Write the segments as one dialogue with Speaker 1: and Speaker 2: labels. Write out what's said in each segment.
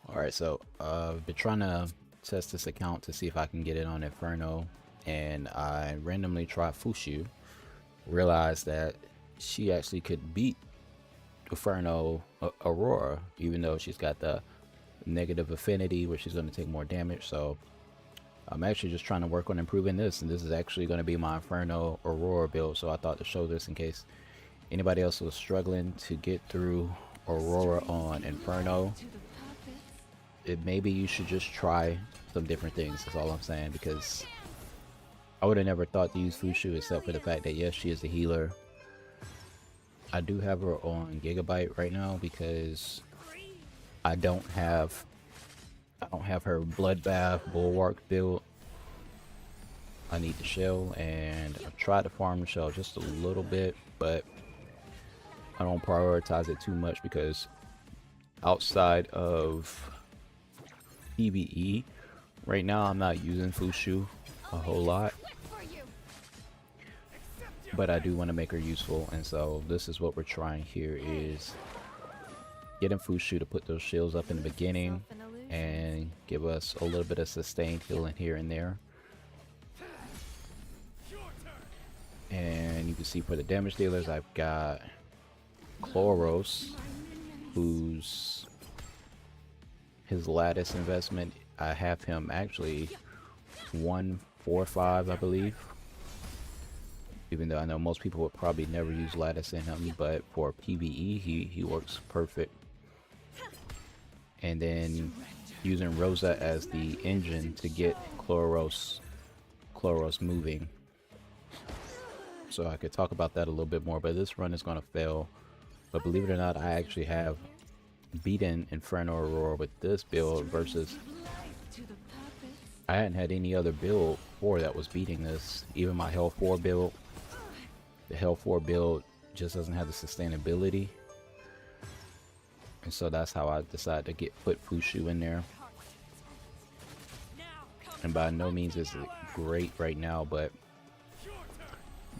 Speaker 1: Alright, so I've been trying to test this account to see if I can get it on Inferno, and I randomly tried Fushu, realized that she actually could beat Inferno Aurora, even though she's got the negative affinity where she's going to take more damage. So I'm actually just trying to work on improving this, and this is actually going to be my Inferno Aurora build, so I thought to show this in case anybody else was struggling to get through Aurora on Inferno. Maybe you should just try some different things. That's all I'm saying, because I would have never thought to use Fushu except for the fact that yes, she is a healer. I do have her on Gigabyte right now because I don't have her Bloodbath Bulwark build. I need the shell, and I've tried to farm the shell just a little bit, but I don't prioritize it too much because outside of PvE right now I'm not using Fushu a whole lot, but I do want to make her useful, and so this is what we're trying here, is getting Fushu to put those shields up in the beginning and give us a little bit of sustained healing here and there. And you can see for the damage dealers, I've got Chloros, who's his lattice investment. I have him actually 145, I believe. Even though I know most people would probably never use lattice in him, but for PvE, he works perfect. And then using Rosa as the engine to get Chloros moving. So I could talk about that a little bit more, but this run is going to fail. But believe it or not, I actually have beaten Inferno Aurora with this build versus I hadn't had any other build before that was beating this. Even my Hell 4 build, the Hell 4 build just doesn't have the sustainability. And so that's how I decided to put Fushu in there. And by no means is it great right now, but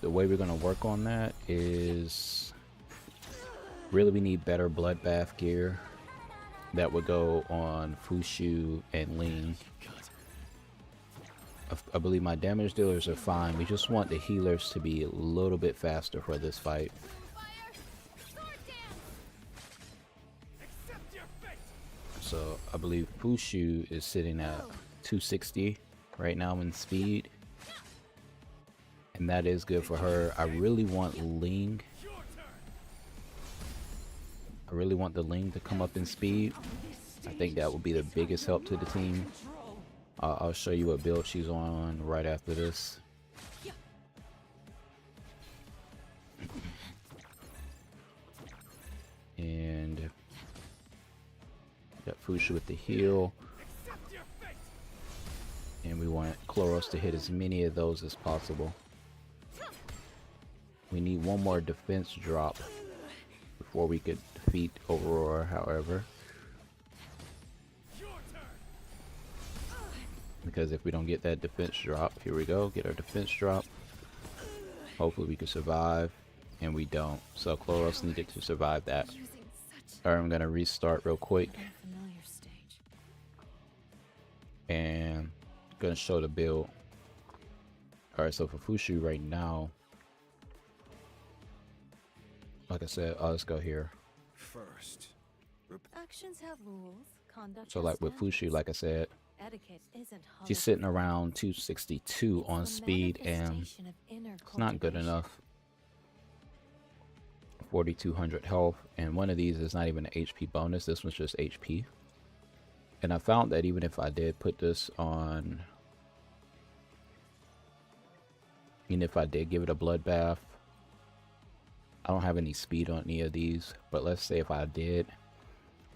Speaker 1: the way we're going to work on that is really we need better Bloodbath gear that would go on Fushu and Ling. I believe my damage dealers are fine. We just want the healers to be a little bit faster for this fight. So I believe Fushu is sitting at 260 right now in speed, and that is good for her. I really want Ling. I really want the Ling to come up in speed. I think that would be the biggest help to the team. I'll show you what build she's on right after this. And got Fushu with the heal. And we want Chloros to hit as many of those as possible. We need one more defense drop before we could defeat Aurora, however. Because if we don't get that defense drop, here we go, get our defense drop. Hopefully we can survive, and we don't. So Chloros needed to survive that. Alright, I'm gonna restart real quick. And gonna show the build. Alright, so for Fushu right now, like I said, let's go here.
Speaker 2: First,
Speaker 3: actions have rules, conduct.
Speaker 1: So like with Fushu, like I said,
Speaker 3: etiquette isn't
Speaker 1: she's sitting around 262 on speed, and it's not good enough. 4200 health, and one of these is not even an HP bonus. This one's just HP. And I found that even if I did put this on, even if I did give it a bloodbath, I don't have any speed on any of these, but let's say if I did,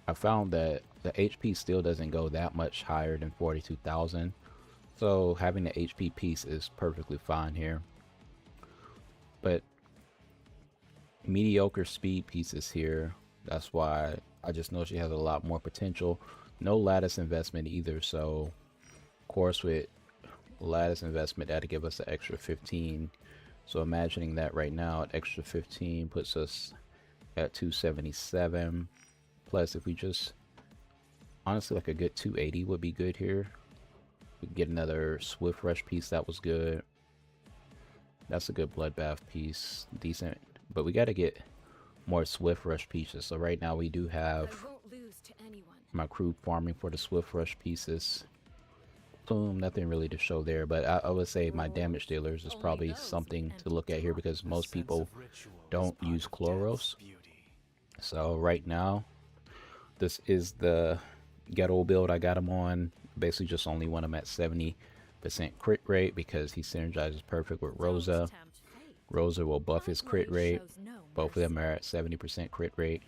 Speaker 1: I found that the HP still doesn't go that much higher than 42,000. So having the HP piece is perfectly fine here. But mediocre speed pieces here, that's why I just know she has a lot more potential. No lattice investment either, so of course with lattice investment that'd give us an extra 15. So imagining that right now, an extra 15 puts us at 277. Plus if we just Honestly, like a good 280 would be good here. We get another Swift Rush piece. That was good. That's a good Bloodbath piece. Decent. But we got to get more Swift Rush pieces. So right now we do have my crew farming for the Swift Rush pieces. Boom, nothing really to show there, but I would say my damage dealers is probably something to look at here because most people don't use Chloros. So right now, this is the ghetto build I got him on. Basically just only want him at 70% crit rate because he synergizes perfect with Rosa. Rosa will buff his crit rate. Both of them are at 70% crit rate.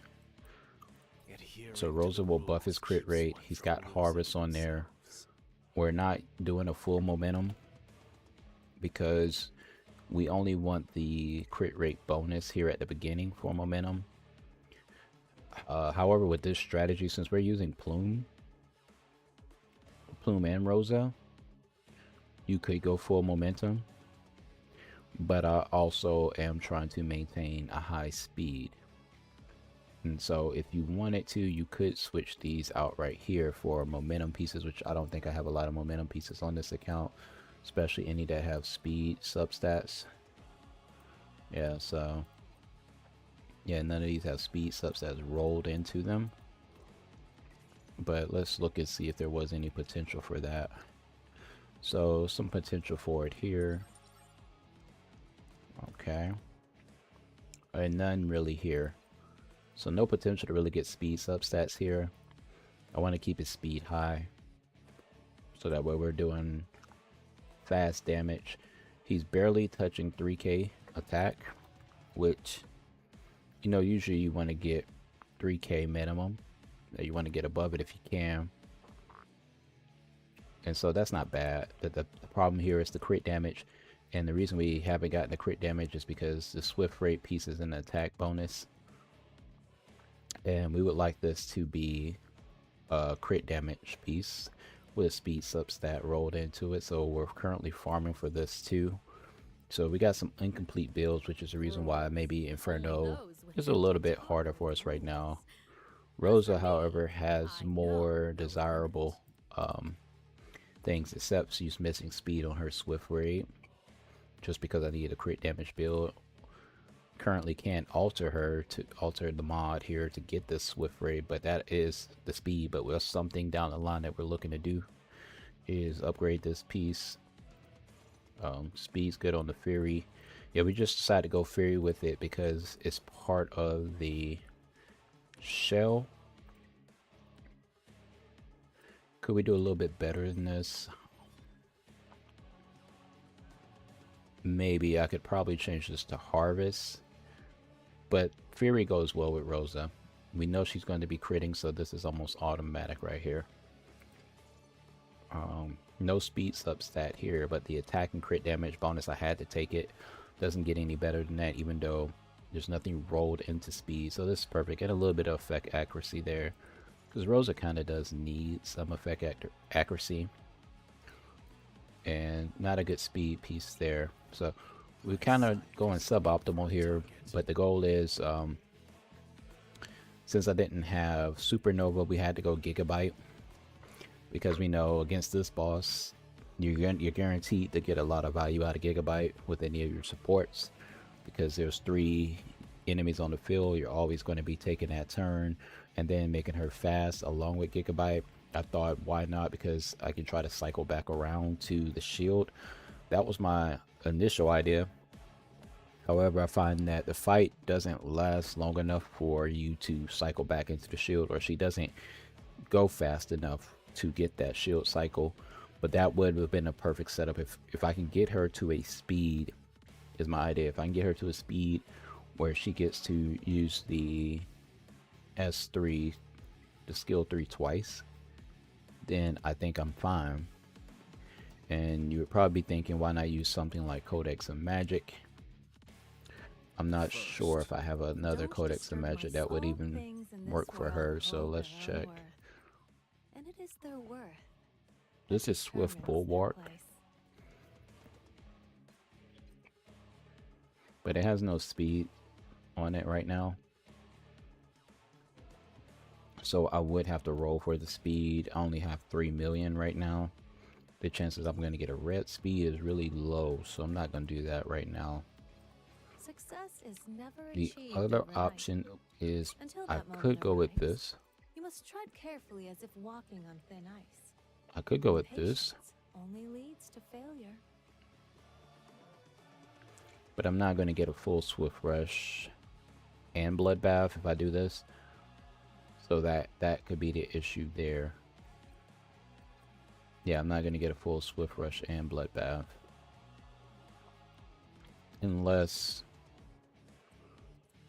Speaker 1: So Rosa will buff his crit rate. He's got Harvest on there. We're not doing a full momentum because we only want the crit rate bonus here at the beginning for momentum. However, with this strategy, since we're using Plume and Rosa, you could go full momentum, but I also am trying to maintain a high speed. And so if you wanted to, you could switch these out right here for momentum pieces, which I don't think I have a lot of momentum pieces on this account, especially any that have speed substats. Yeah, so yeah, none of these have speed substats rolled into them. But let's look and see if there was any potential for that. So some potential for it here. Okay. And none really here. So no potential to really get speed substats here. I want to keep his speed high, so that way we're doing fast damage. He's barely touching 3k attack, which, you know, usually you want to get 3k minimum. You want to get above it if you can. And so that's not bad. The problem here is the crit damage. And the reason we haven't gotten the crit damage is because the swift rate piece is an attack bonus. And we would like this to be a crit damage piece with a speed substat rolled into it. So we're currently farming for this too. So we got some incomplete builds, which is the reason why maybe Inferno is a little bit harder for us right now. Rosa, however, has more desirable things, except she's missing speed on her swift rate. Just because I need a crit damage build. Currently can't alter her to alter the mod here to get this swift rate, but that is the speed. But with something down the line that we're looking to do is upgrade this piece. Speed's good on the Fury. Yeah, we just decided to go Fury with it because it's part of the shell. Could we do a little bit better than this? Maybe I could probably change this to Harvest. But Fury goes well with Rosa. We know she's going to be critting, so this is almost automatic right here. No speed substat here, but the attack and crit damage bonus, I had to take it. Doesn't get any better than that, even though there's nothing rolled into speed. So this is perfect. And a little bit of effect accuracy there, because Rosa kind of does need some effect accuracy. And not a good speed piece there. So we're kind of going suboptimal here, but the goal is, since I didn't have Supernova, we had to go Gigabyte, because we know against this boss, you're guaranteed to get a lot of value out of Gigabyte with any of your supports, because there's 3 enemies on the field. You're always going to be taking that turn and then making her fast along with Gigabyte. I thought, why not? Because I can try to cycle back around to the shield. That was my initial idea. However, I find that the fight doesn't last long enough for you to cycle back into the shield, or she doesn't go fast enough to get that shield cycle. But that would have been a perfect setup if I can get her to a speed, is my idea. If I can get her to a speed where she gets to use the S3, the skill 3 twice, then I think I'm fine. And you would probably be thinking, why not use something like Codex of Magic? I'm not sure if I have another Codex of Magic that would even work for her, so let's check.
Speaker 3: And it is their worth.
Speaker 1: This is Swift Bulwark, but it has no speed on it right now. So I would have to roll for the speed. I only have 3 million right now. The chances I'm going to get a red speed is really low, so I'm not going to do that right now.
Speaker 3: Success is never
Speaker 1: The
Speaker 3: achieved
Speaker 1: other
Speaker 3: overnight.
Speaker 1: option is
Speaker 3: Until
Speaker 1: I
Speaker 3: that moment
Speaker 1: could go with
Speaker 3: arrives,
Speaker 1: this.
Speaker 3: You must tread carefully as if walking on thin ice.
Speaker 1: I could go with this,
Speaker 3: Patience only leads to failure.
Speaker 1: but I'm not going to get a full Swift Rush and Bloodbath if I do this. So that could be the issue there. Yeah, I'm not going to get a full Swift Rush and Bloodbath. Unless...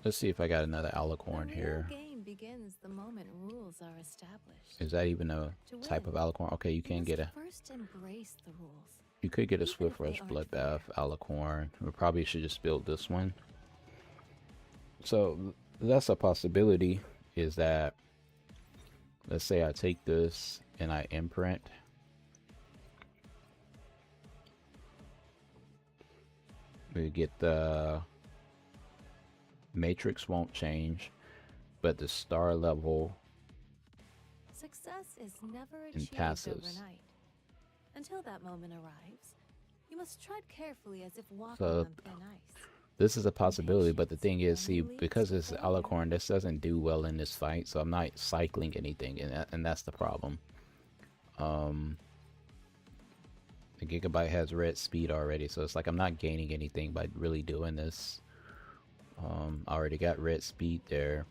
Speaker 1: Let's see if I got another Alicorn here.
Speaker 3: The game begins the moment rules are established.
Speaker 1: Is that even a type of Alicorn? Okay, you can get a...
Speaker 3: First embrace the rules.
Speaker 1: You could get a Swift Rush, Bloodbath, Alicorn. We probably should just build this one. So that's a possibility, is that, let's say I take this and I imprint. We get the matrix won't change, but the star level
Speaker 3: Success is never
Speaker 1: and
Speaker 3: achieved
Speaker 1: passives.
Speaker 3: overnight. Until that moment arrives, you must tread carefully as if walking
Speaker 1: So
Speaker 3: on thin ice.
Speaker 1: this is a possibility, but the thing is, see, because it's Alicorn, this doesn't do well in this fight, so I'm not cycling anything, and that's the problem. The Gigabyte has red speed already, so it's like I'm not gaining anything by really doing this. I already got red speed there.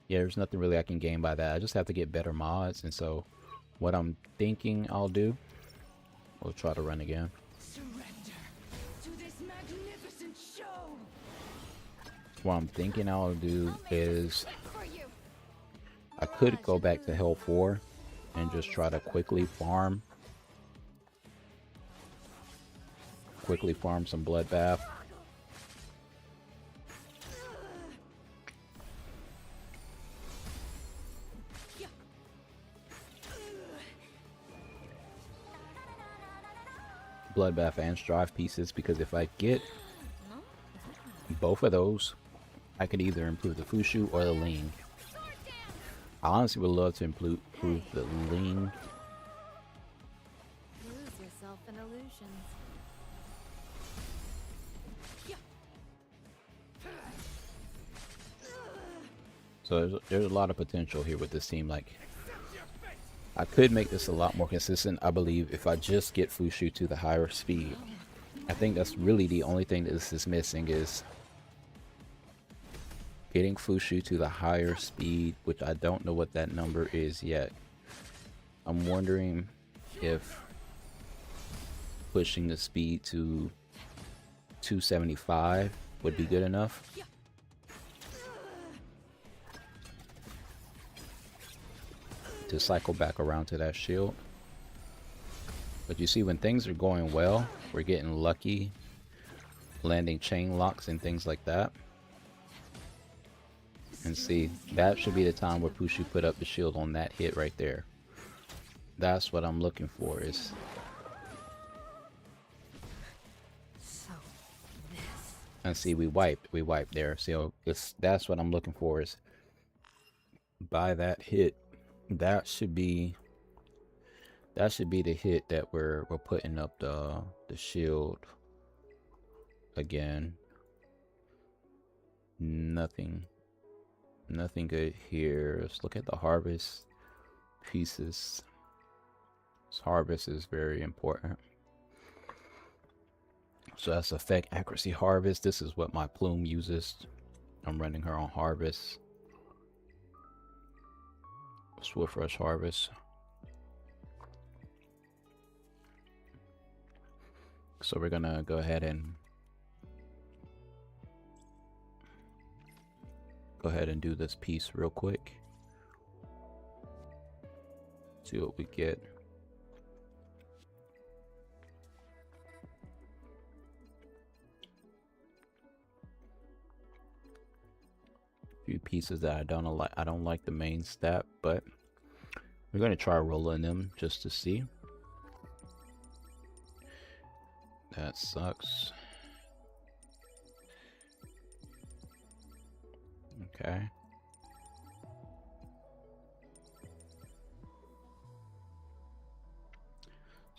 Speaker 1: Yeah, there's nothing really I can gain by that. I just have to get better mods, and so what I'm thinking I'll do, we'll try to run again.
Speaker 2: Surrender to this magnificent show.
Speaker 1: What I'm thinking I'll do is I could go back to Hell 4 and just try to quickly farm some Bloodbath. Bloodbath and Strive pieces, because if I get both of those, I could either improve the Fushu or the Ling. I honestly would love to improve the Ling.
Speaker 3: Lose yourself in illusions.
Speaker 1: So there's a lot of potential here with this team. Like, I could make this a lot more consistent, I believe, if I just get Fushu to the higher speed. I think that's really the only thing that this is missing, is getting Fushu to the higher speed, which I don't know what that number is yet. I'm wondering if pushing the speed to 275 would be good enough. To cycle back around to that shield. But you see, when things are going well, we're getting lucky, landing chain locks and things like that. And see, that should be the time where Fushu put up the shield on that hit right there. That's what I'm looking for, is and see, we wiped there. So that's what I'm looking for, is by that hit. That should be the hit that we're putting up the shield again. Nothing good here. Let's look at the harvest pieces. This harvest is very important. So that's effect accuracy harvest. This is what my plume uses. I'm running her on harvest. Swift Rush harvest. So we're gonna go ahead and do this piece real quick. See what we get. Few pieces that I don't like. I don't like the main stat, but we're gonna try rolling them just to see. That sucks. Okay.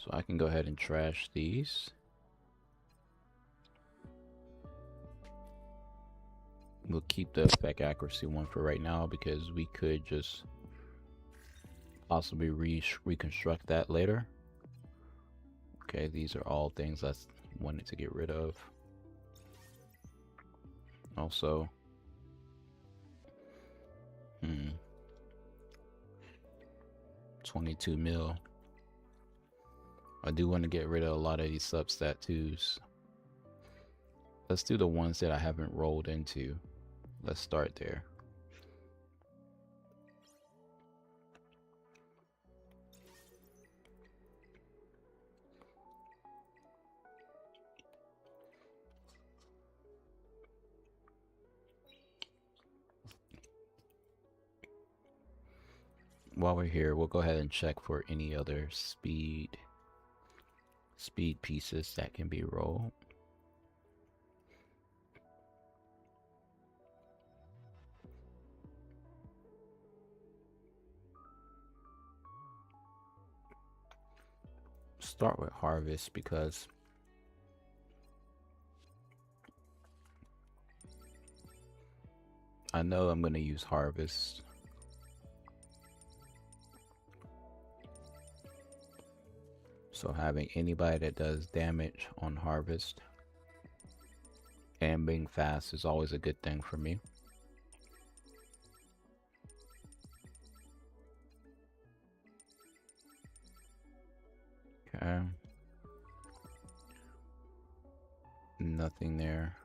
Speaker 1: So I can go ahead and trash these. We'll keep the effect accuracy one for right now because we could just possibly reconstruct that later. Okay, these are all things I wanted to get rid of. Also, 22 mil. I do want to get rid of a lot of these substat 2s. Let's do the ones that I haven't rolled into. Let's start there. While we're here, we'll go ahead and check for any other speed pieces that can be rolled. Start with harvest because I know I'm going to use harvest. So having anybody that does damage on harvest and being fast is always a good thing for me. Okay. Nothing there.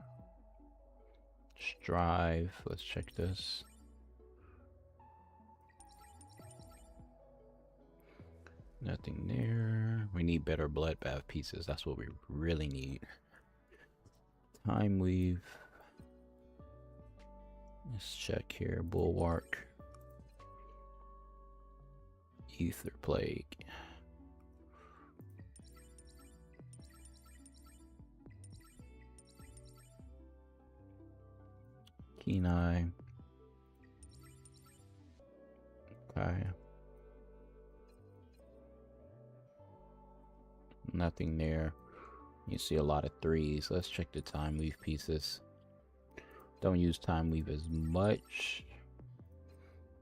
Speaker 1: Strive. Let's check this. Nothing there. We need better bloodbath pieces. That's what we really need. Time weave. Let's check here. Bulwark. Ether plague. Keen eye. Okay. Nothing there. You see a lot of 3s. Let's check the time weave pieces. Don't use time weave as much,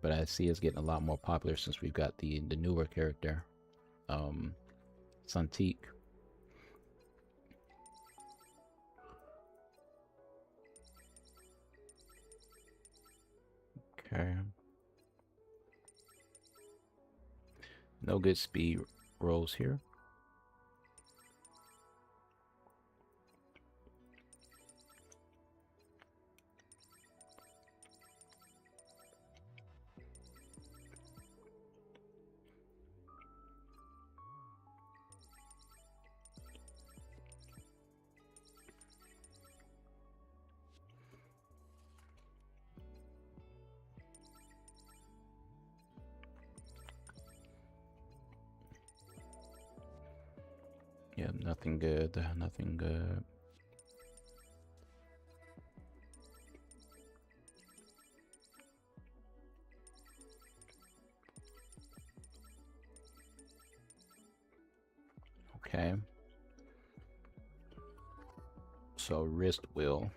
Speaker 1: but I see it's getting a lot more popular since we've got the newer character, Santique. Okay. No good speed rolls here. Yeah, nothing good, nothing good. Okay. So wrist wheel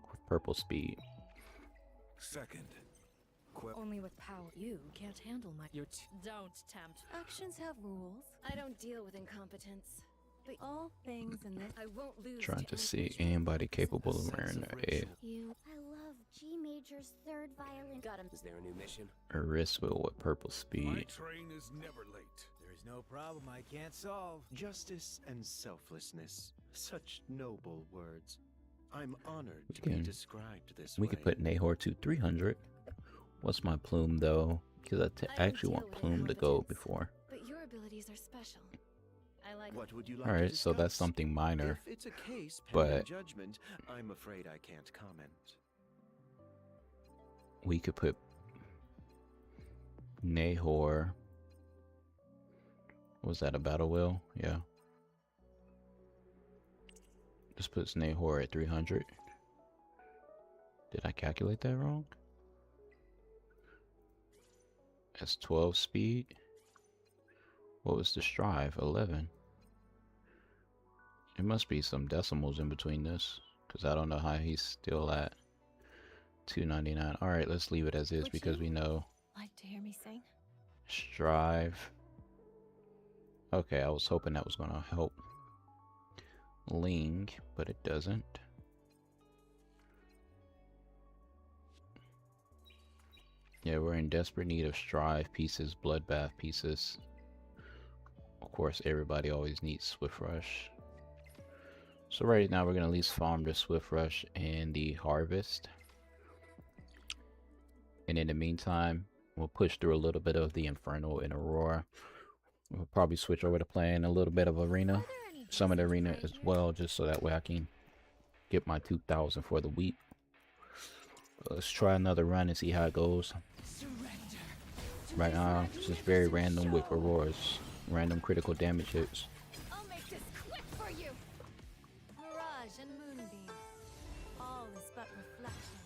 Speaker 1: with purple speed.
Speaker 4: Second.
Speaker 5: Only with power. You can't handle my. Don't tempt.
Speaker 3: Actions have rules.
Speaker 5: I don't deal with incompetence.
Speaker 3: But all things in this.
Speaker 5: I won't lose.
Speaker 1: Trying to see anybody capable of wearing
Speaker 4: I
Speaker 6: love G Major's third violin.
Speaker 5: Got him.
Speaker 4: Is there a new mission?
Speaker 1: a wrist wheel with purple
Speaker 4: My
Speaker 1: speed.
Speaker 4: train is never late.
Speaker 7: There's no problem I can't solve.
Speaker 8: Justice and selflessness. Such noble words. I'm honored
Speaker 1: We
Speaker 8: to
Speaker 1: can-
Speaker 8: be described this
Speaker 1: We
Speaker 8: way.
Speaker 1: could put Nahor to 300. What's my plume though? Because I
Speaker 5: don't
Speaker 1: actually
Speaker 5: deal
Speaker 1: want
Speaker 5: with
Speaker 1: plume to go
Speaker 5: incompetence.
Speaker 1: before.
Speaker 5: But your abilities are special. I like.
Speaker 8: What would you like
Speaker 1: Alright,
Speaker 8: to
Speaker 1: so that's
Speaker 8: discuss?
Speaker 1: something minor.
Speaker 8: If it's a case
Speaker 1: but-
Speaker 8: pending judgment, I'm afraid I can't comment.
Speaker 1: We could put Nahor. Was that a battle wheel? Yeah. This puts Nahor at 300. Did I calculate that wrong? That's 12 speed. What was the strive? 11. It must be some decimals in between this, because I don't know how he's still at 299. All right, let's leave it as is because we know
Speaker 3: Like to hear me sing?
Speaker 1: strive. Okay, I was hoping that was going to help Ling, but it doesn't. Yeah, we're in desperate need of strive pieces, bloodbath pieces. Of course, everybody always needs Swift Rush. So right now we're going to at least farm the Swift Rush and the Harvest. And in the meantime, we'll push through a little bit of the Inferno and Aurora. We'll probably switch over to playing a little bit of Arena. Some of the Arena as well, just so that way I can get my 2,000 for the week. Let's try another run and see how it goes. Right now, it's just very random with Auroras. Random critical damage hits.
Speaker 3: I'll make this quick for you! Mirage and Moonbeam. All is but reflection.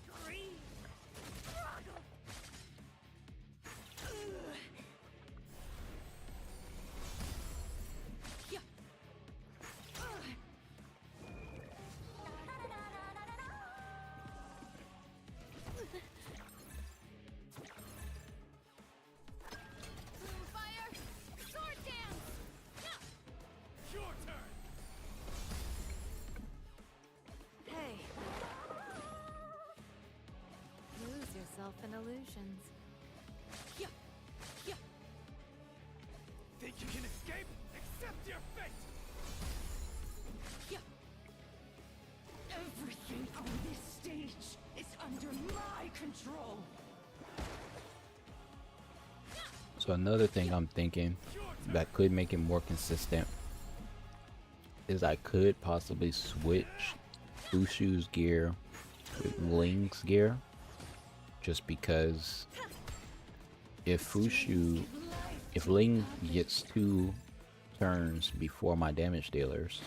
Speaker 2: Scream! Struggle! Yeah. Fire! Sword dance!
Speaker 4: Your turn.
Speaker 3: Hey. Lose yourself in illusions.
Speaker 2: Yeah. Yeah.
Speaker 4: Think you can escape? Accept your fate.
Speaker 2: Yeah. Everything on this stage is under my control.
Speaker 1: So another thing I'm thinking that could make it more consistent is I could possibly switch Fuqi's gear with Ling's gear, just because if Ling gets 2 turns before my damage dealers,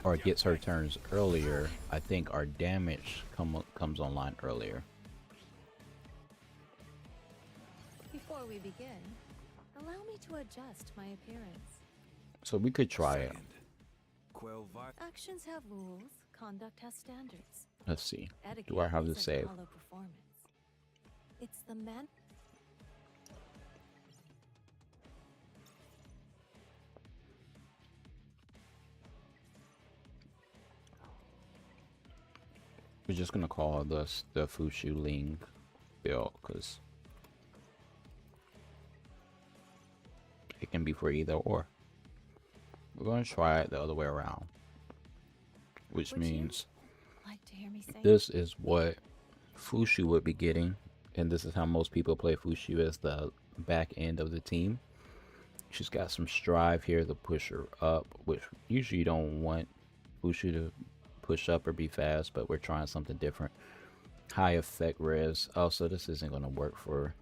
Speaker 1: or gets her turns earlier, I think our damage comes online earlier.
Speaker 3: Before we begin, allow me to adjust my appearance.
Speaker 1: So we could try it.
Speaker 4: Second. Quell
Speaker 3: Actions have rules, conduct has standards.
Speaker 1: Let's see.
Speaker 3: Etiquette
Speaker 1: Do I have the
Speaker 3: isn't
Speaker 1: save?
Speaker 3: hollow performance. It's the man.
Speaker 1: We're just gonna call this the Fuqi Ling build because it can be for either or. We're gonna try it the other way around, which
Speaker 3: Would you
Speaker 1: means
Speaker 3: like to hear me sing?
Speaker 1: this is what Fuqi would be getting, and this is how most people play Fuqi as the back end of the team. She's got some strive here to push her up, which usually you don't want Fuqi to push up or be fast, but we're trying something different. High effect res. Also, this isn't going to work for...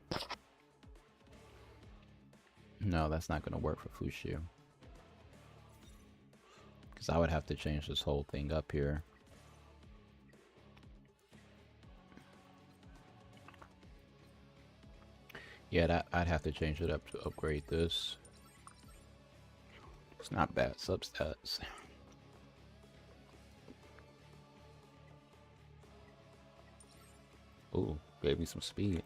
Speaker 1: No, that's not going to work for Fuqi. Because I would have to change this whole thing up here. Yeah, I'd have to change it up to upgrade this. It's not bad substats. Ooh, gave me some speed.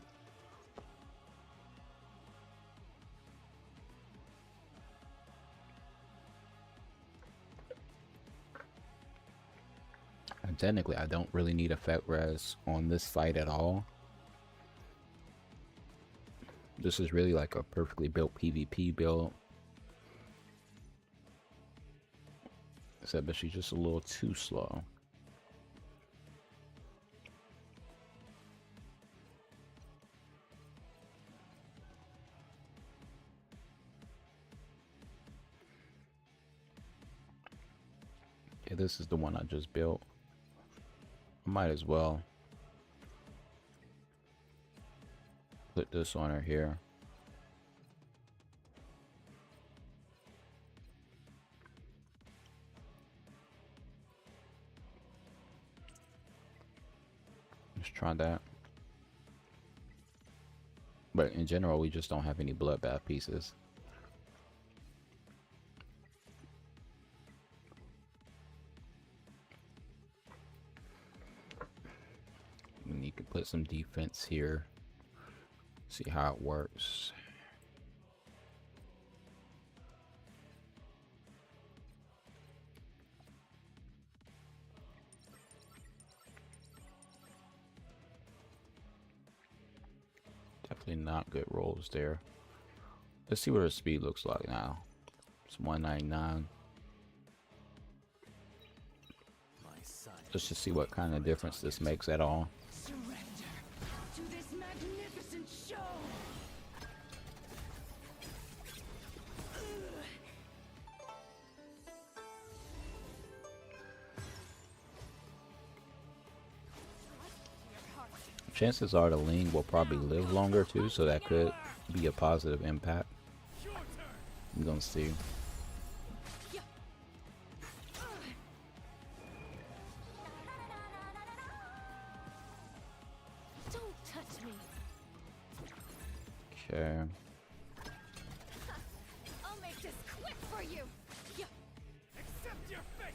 Speaker 1: And technically, I don't really need effect res on this fight at all. This is really like a perfectly built PvP build. Except that she's just a little too slow. Okay, this is the one I just built. I might as well put this on her here. Let's try that. But in general, we just don't have any bloodbath pieces. could put some defense here. See how it works. Definitely not good rolls there. Let's see what her speed looks like now. It's 199. Let's just see what kind of difference this makes at all.
Speaker 2: Surrender to this magnificent show.
Speaker 1: Chances are the Ling will probably live longer too, so that could be a positive impact. I'm gonna see.
Speaker 3: Don't touch me.
Speaker 1: Okay.
Speaker 3: I'll make this quick for you.
Speaker 4: Accept your fate.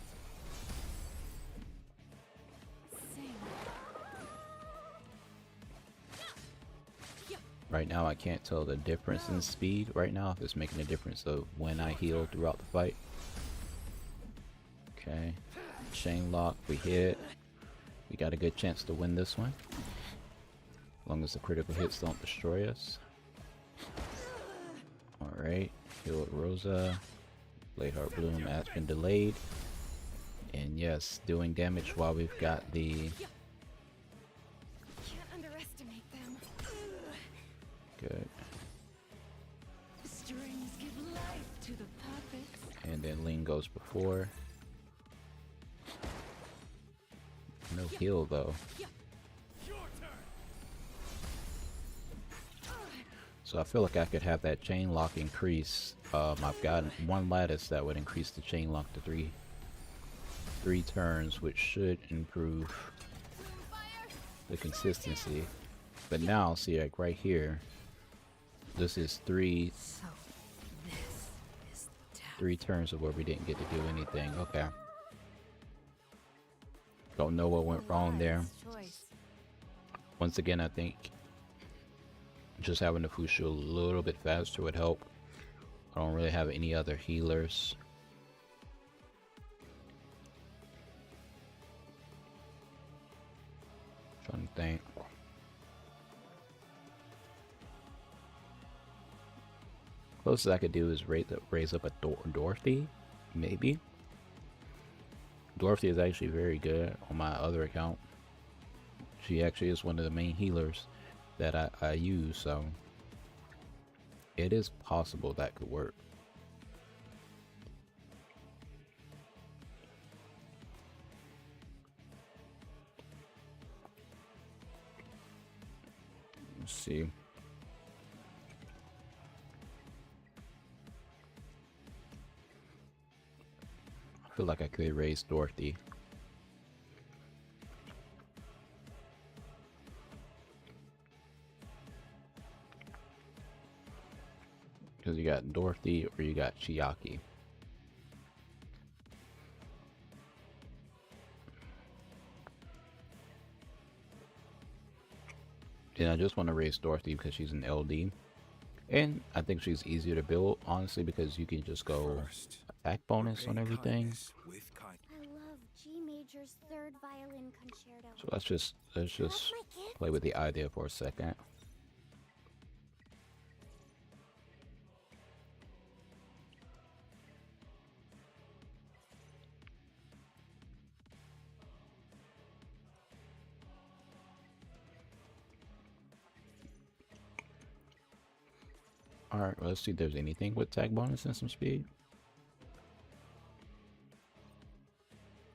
Speaker 3: Sing.
Speaker 1: Right now I can't tell the difference in speed right now, if it's making a difference of when I heal throughout the fight. Okay. Chain lock, we hit. We got a good chance to win this one. As long as the critical hits don't destroy us. Alright. Heal Rosa. Bladeheart Bloom has been delayed. And yes, doing damage while we've got the...
Speaker 3: Can't underestimate them.
Speaker 1: Good.
Speaker 2: Strings give life to the puppets.
Speaker 1: And then Ling goes before. No heal though.
Speaker 4: Your turn.
Speaker 1: So I feel like I could have that chain lock increase. I've got one lattice that would increase the chain lock to three turns, which should improve the consistency. But now, see, like right here, this is three turns of where we didn't get to do anything. Okay. Don't know what went wrong there. Once again, I think just having the Fuqui a little bit faster would help. I don't really have any other healers. Trying to think. Closest I could do is raise up a Dorothy, maybe. Dorothy is actually very good on my other account. She actually is one of the main healers that I use, so it is possible that could work. Let's see. I feel like I could raise Dorothy. Because you got Dorothy or you got Chiaki. And I just want to raise Dorothy because she's an LD. And I think she's easier to build, honestly, because you can just go attack bonus on everything.
Speaker 6: I love G Major's third violin concerto.
Speaker 1: So let's just play with the idea for a second. Alright, well, let's see if there's anything with tag bonus and some speed.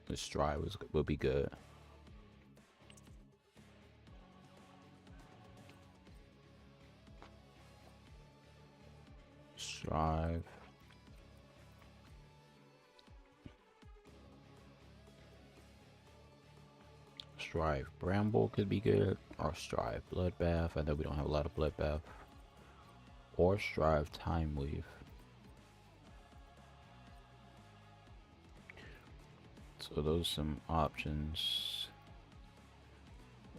Speaker 1: This try will be good. Strive. Strive Bramble could be good. Or Strive Bloodbath. I know we don't have a lot of Bloodbath. Or Strive Time Weave. So those are some options.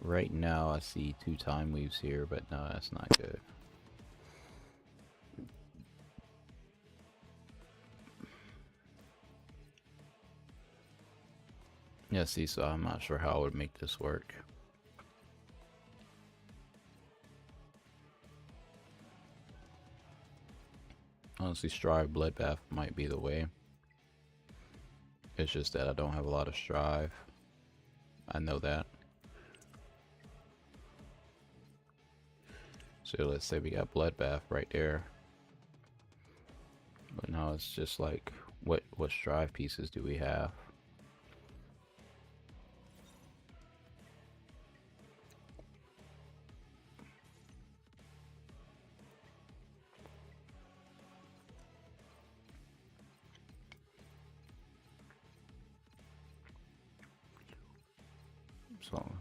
Speaker 1: Right now I see 2 time weaves here, but no, that's not good. Yeah, see, so I'm not sure how I would make this work. Honestly, Strive Bloodbath might be the way. It's just that I don't have a lot of Strive. I know that. So let's say we got Bloodbath right there. But now it's just like, what Strive pieces do we have? So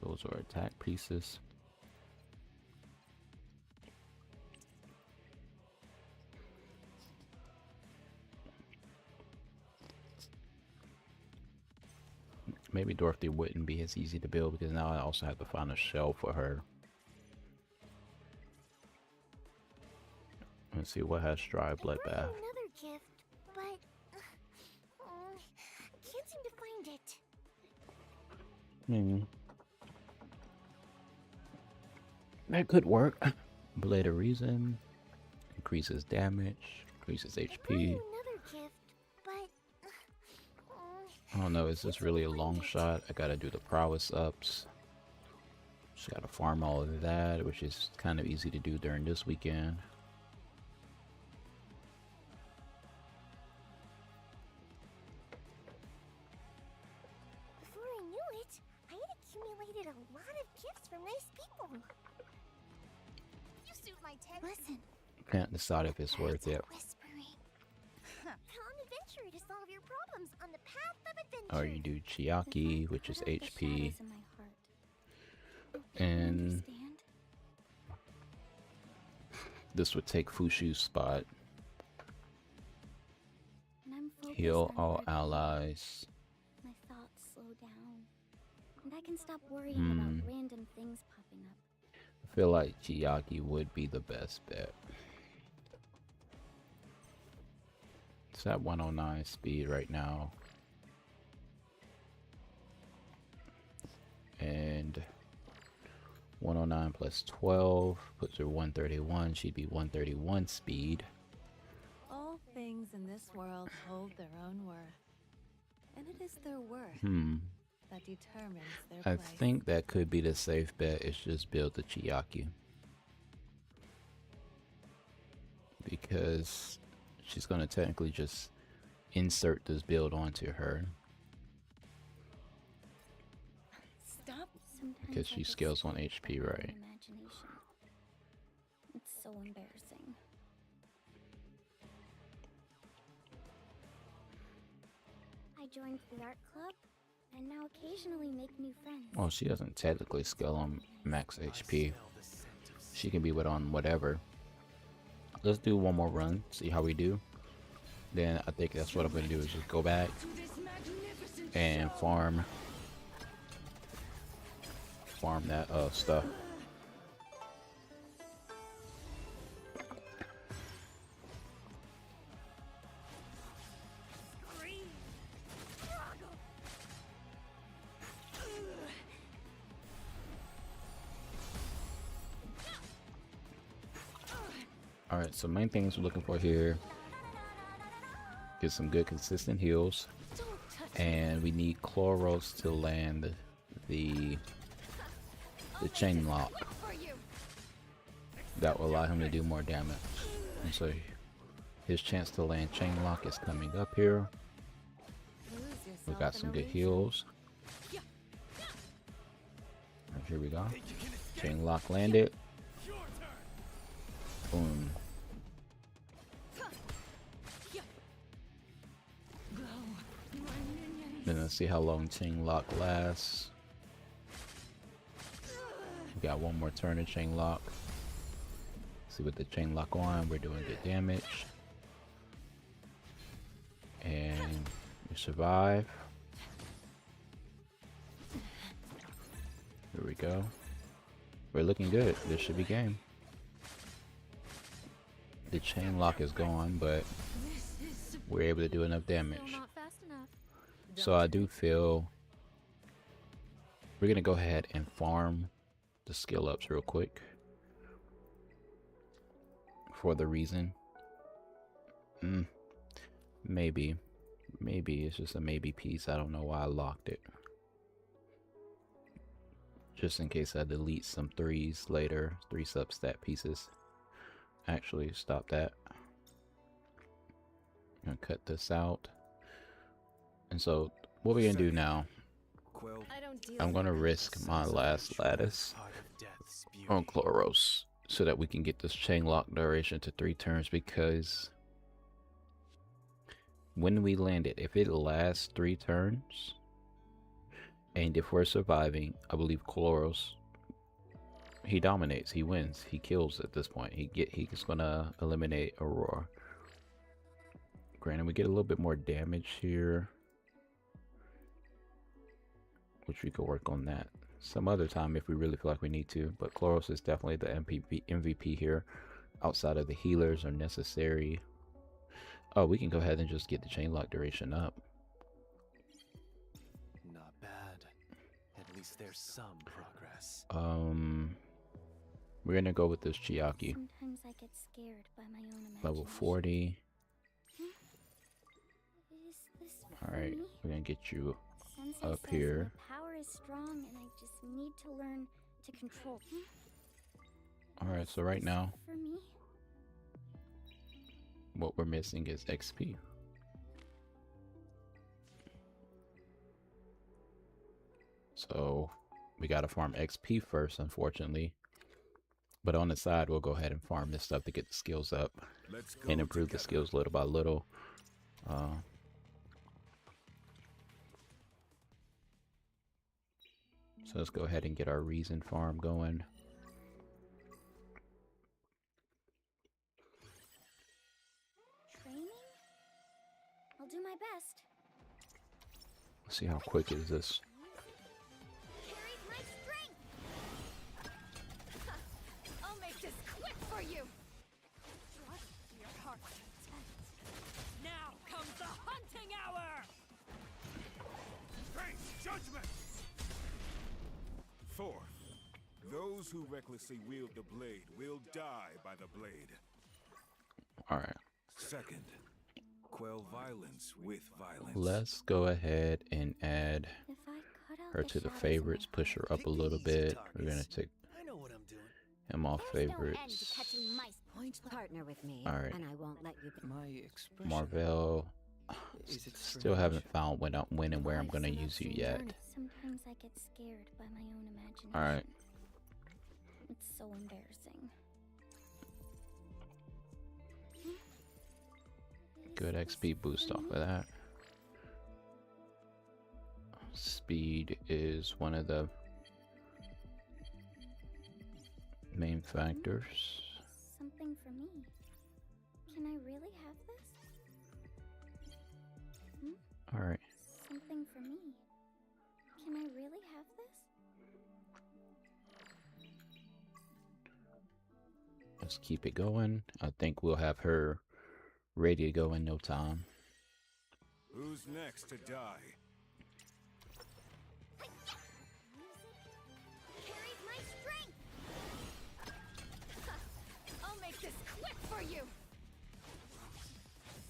Speaker 1: those are attack pieces. Maybe Dorothy wouldn't be as easy to build because now I also have to find a shell for her. Let's see what has Strive Bloodbath.
Speaker 6: Another gift, but can't seem to find it.
Speaker 1: That could work. Blade of Reason increases damage, increases HP.
Speaker 6: Another gift, but
Speaker 1: I don't know, is this really a long shot? I gotta do the prowess ups. Just gotta farm all of that, which is kind of easy to do during this weekend.
Speaker 6: before I knew it, I had accumulated a lot of gifts from nice people. You suit my taste. Listen.
Speaker 1: Can't decide if it's worth it.
Speaker 6: Whispering. Come adventure to solve your problems on the path of adventure.
Speaker 1: Or you do Chiaki, which is HP.
Speaker 6: Shadows in my heart.
Speaker 1: And
Speaker 6: Understand?
Speaker 1: this would take Fushu's spot.
Speaker 6: When I'm focused
Speaker 1: Heal
Speaker 6: on
Speaker 1: all
Speaker 6: what I
Speaker 1: allies.
Speaker 6: my thoughts slow down. And I can stop worrying about random things popping up.
Speaker 1: I feel like Chiaki would be the best bet. It's at 109 speed right now. And 109 plus 12 puts her 131. She'd be 131 speed.
Speaker 3: All things in this world hold their own worth. And it is their worth that determines their
Speaker 1: I
Speaker 3: place.
Speaker 1: think that could be the safe bet, is just build the Chiaki. Because she's going to technically just insert this build onto her.
Speaker 6: Stop. Sometimes
Speaker 1: Because she scales on HP, right?
Speaker 6: Imagination. It's so embarrassing. I joined the art club and now occasionally make new friends.
Speaker 1: Well, she doesn't technically scale on max HP. She can be with on whatever. Let's do one more run, see how we do. Then I think that's what I'm going to do, is just go back and farm that stuff. Alright, so main things we're looking for here, get some good consistent heals, and we need Chloros to land the chain lock. That will allow him to do more damage. And so his chance to land chain lock is coming up here. We got some good heals. And here we go. Chain lock landed. Boom. Then let's see how long chain lock lasts. We got one more turn of chain lock. See, with the chain lock on, we're doing good damage. And we survive. go. We're looking good. This should be game. The chain lock is gone, but we're able to do enough damage.
Speaker 5: Still not fast enough.
Speaker 1: So I do feel we're gonna go ahead and farm the skill ups real quick for the reason. Maybe it's just a maybe piece. I don't know why I locked it. Just in case I delete some threes later, 3 substat pieces. Actually, stop that. I'm gonna cut this out. And so what we're gonna do now, I'm gonna risk my last lattice on Chloros so that we can get this chain lock duration to 3 turns, because when we land it, if it lasts 3 turns, and if we're surviving, I believe Chloros, he dominates, he wins, he kills at this point. He's gonna eliminate Aurora. Granted, we get a little bit more damage here, which we could work on that some other time if we really feel like we need to. But Chloros is definitely the MVP here. Outside of the healers are necessary. Oh, we can go ahead and just get the chain lock duration up.
Speaker 8: Not bad. At least there's some progress.
Speaker 1: We're gonna go with this Chiaki.
Speaker 6: Sometimes I get scared by my own imagination.
Speaker 1: Level 40.
Speaker 6: Is this
Speaker 1: All right,
Speaker 6: me?
Speaker 1: we're gonna get you
Speaker 6: Sensei
Speaker 1: up
Speaker 6: says
Speaker 1: here.
Speaker 6: my power is strong and I just need to learn to control.
Speaker 1: All right, so right now
Speaker 6: For me?
Speaker 1: what we're missing is XP. So we gotta farm XP first, unfortunately. But on the side, we'll go ahead and farm this stuff to get the skills up and improve the skills little by little. So let's go ahead and get our reason farm going.
Speaker 6: Training? I'll do my best.
Speaker 1: Let's see how quick is this.
Speaker 6: Carries my strength!
Speaker 2: I'll make this quick for you. Trust your heart's intent. Now comes the hunting hour.
Speaker 4: Face judgment! Fourth, those who recklessly wield the blade will die by the blade.
Speaker 1: All right.
Speaker 4: Second, quell violence with violence.
Speaker 1: Let's go ahead and add
Speaker 6: If I cut out
Speaker 1: her to the
Speaker 6: shadows in
Speaker 1: favorites,
Speaker 6: my
Speaker 1: push her
Speaker 6: heart,
Speaker 1: up a little bit. We're gonna take
Speaker 7: I know what I'm doing.
Speaker 1: him off
Speaker 6: there's no end
Speaker 1: favorites.
Speaker 6: to catching mice.
Speaker 5: Partner with me,
Speaker 1: All right.
Speaker 5: and I won't let you.
Speaker 7: My expression.
Speaker 1: Marvel.
Speaker 7: Is it
Speaker 1: Still
Speaker 7: strange?
Speaker 1: haven't found when and where I'm gonna use you yet.
Speaker 6: Sometimes I get scared by my own imagination.
Speaker 1: All right.
Speaker 6: It's so embarrassing.
Speaker 1: Good XP boost off of that. Speed is one of the main factors.
Speaker 6: Something for me. Can I really have this?
Speaker 1: All right.
Speaker 6: Something for me. Can I really have this?
Speaker 1: Let's keep it going. I think we'll have her ready to go in no time.
Speaker 4: Who's next to die?
Speaker 6: Carries my strength!
Speaker 2: I'll make this quick for you.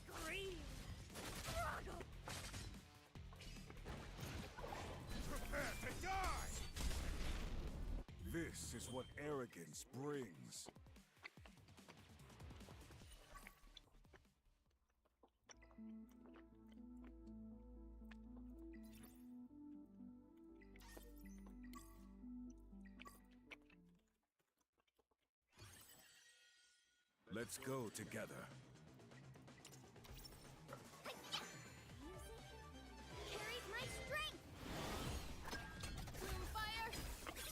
Speaker 2: Scream. Struggle.
Speaker 4: Prepare to die! This is what arrogance brings. Let's go together.
Speaker 6: Carries my strength! Boom fire!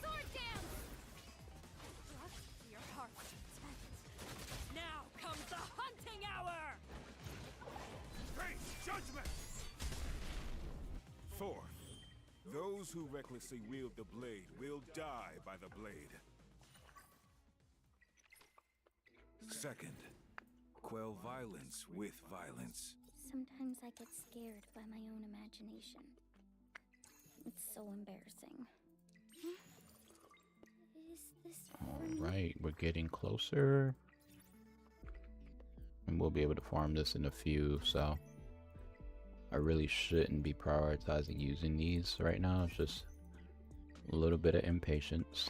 Speaker 6: Sword dance!
Speaker 2: Trust your heart's intent. Now comes the hunting hour.
Speaker 4: Face judgment! Fourth, those Those who recklessly wield the blade will die by the blade. Second, quell violence with violence.
Speaker 6: Sometimes I get scared by my own imagination. It's so embarrassing. Is this for me?
Speaker 1: Alright, we're getting closer. And we'll be able to farm this in a few, so I really shouldn't be prioritizing using these right now. It's just a little bit of impatience.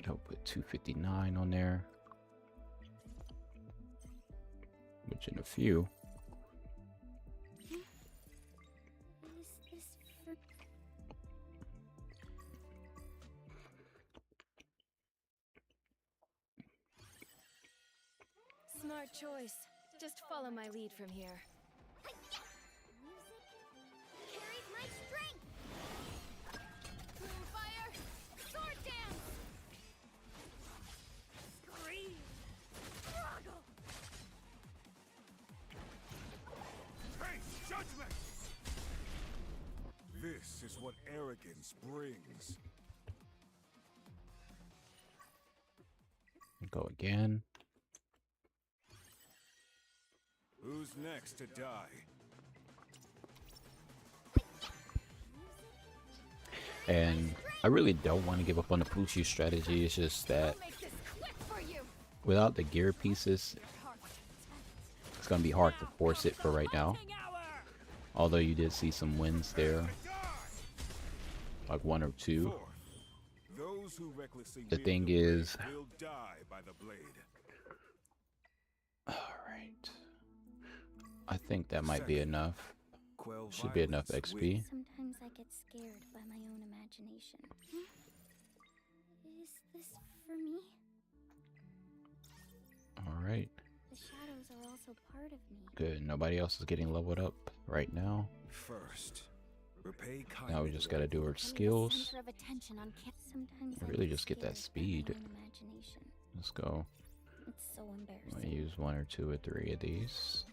Speaker 1: I'll put 259 on there, which in a few.
Speaker 6: Is this for...
Speaker 5: Smart choice. Just follow my lead from here.
Speaker 6: Music carries my strength!
Speaker 2: Fire! Sword dance! Scream! Struggle!
Speaker 4: Face judgment! This is what arrogance brings.
Speaker 1: Go again.
Speaker 4: Who's next to die?
Speaker 1: And I really don't want to give up on the Fuqui strategy. It's just that
Speaker 2: Make this quick for you!
Speaker 1: without the gear pieces, it's going to be hard to force it for right now. Although you did see some wins there, like 1 or 2.
Speaker 4: Fourth, those who recklessly
Speaker 1: The
Speaker 4: wield
Speaker 1: thing
Speaker 4: blade
Speaker 1: is,
Speaker 4: will die by the blade.
Speaker 1: alright, I think that might be enough.
Speaker 4: Quell
Speaker 1: Should be enough
Speaker 4: violence
Speaker 1: XP.
Speaker 6: Sometimes I get scared by my own imagination. Is this for me?
Speaker 1: Alright,
Speaker 6: The shadows are also part of me.
Speaker 1: good. Nobody else is getting leveled up right now.
Speaker 4: First, repay kindly.
Speaker 1: Now we just got to do our
Speaker 6: I'm the
Speaker 1: skills.
Speaker 6: center of attention on Sometimes I
Speaker 1: Really
Speaker 6: get
Speaker 1: just get that
Speaker 6: scared by my
Speaker 1: speed.
Speaker 6: own imagination.
Speaker 1: Let's go.
Speaker 6: It's so
Speaker 1: I'm
Speaker 6: embarrassing.
Speaker 1: going to use 1 or 2 or 3 of these.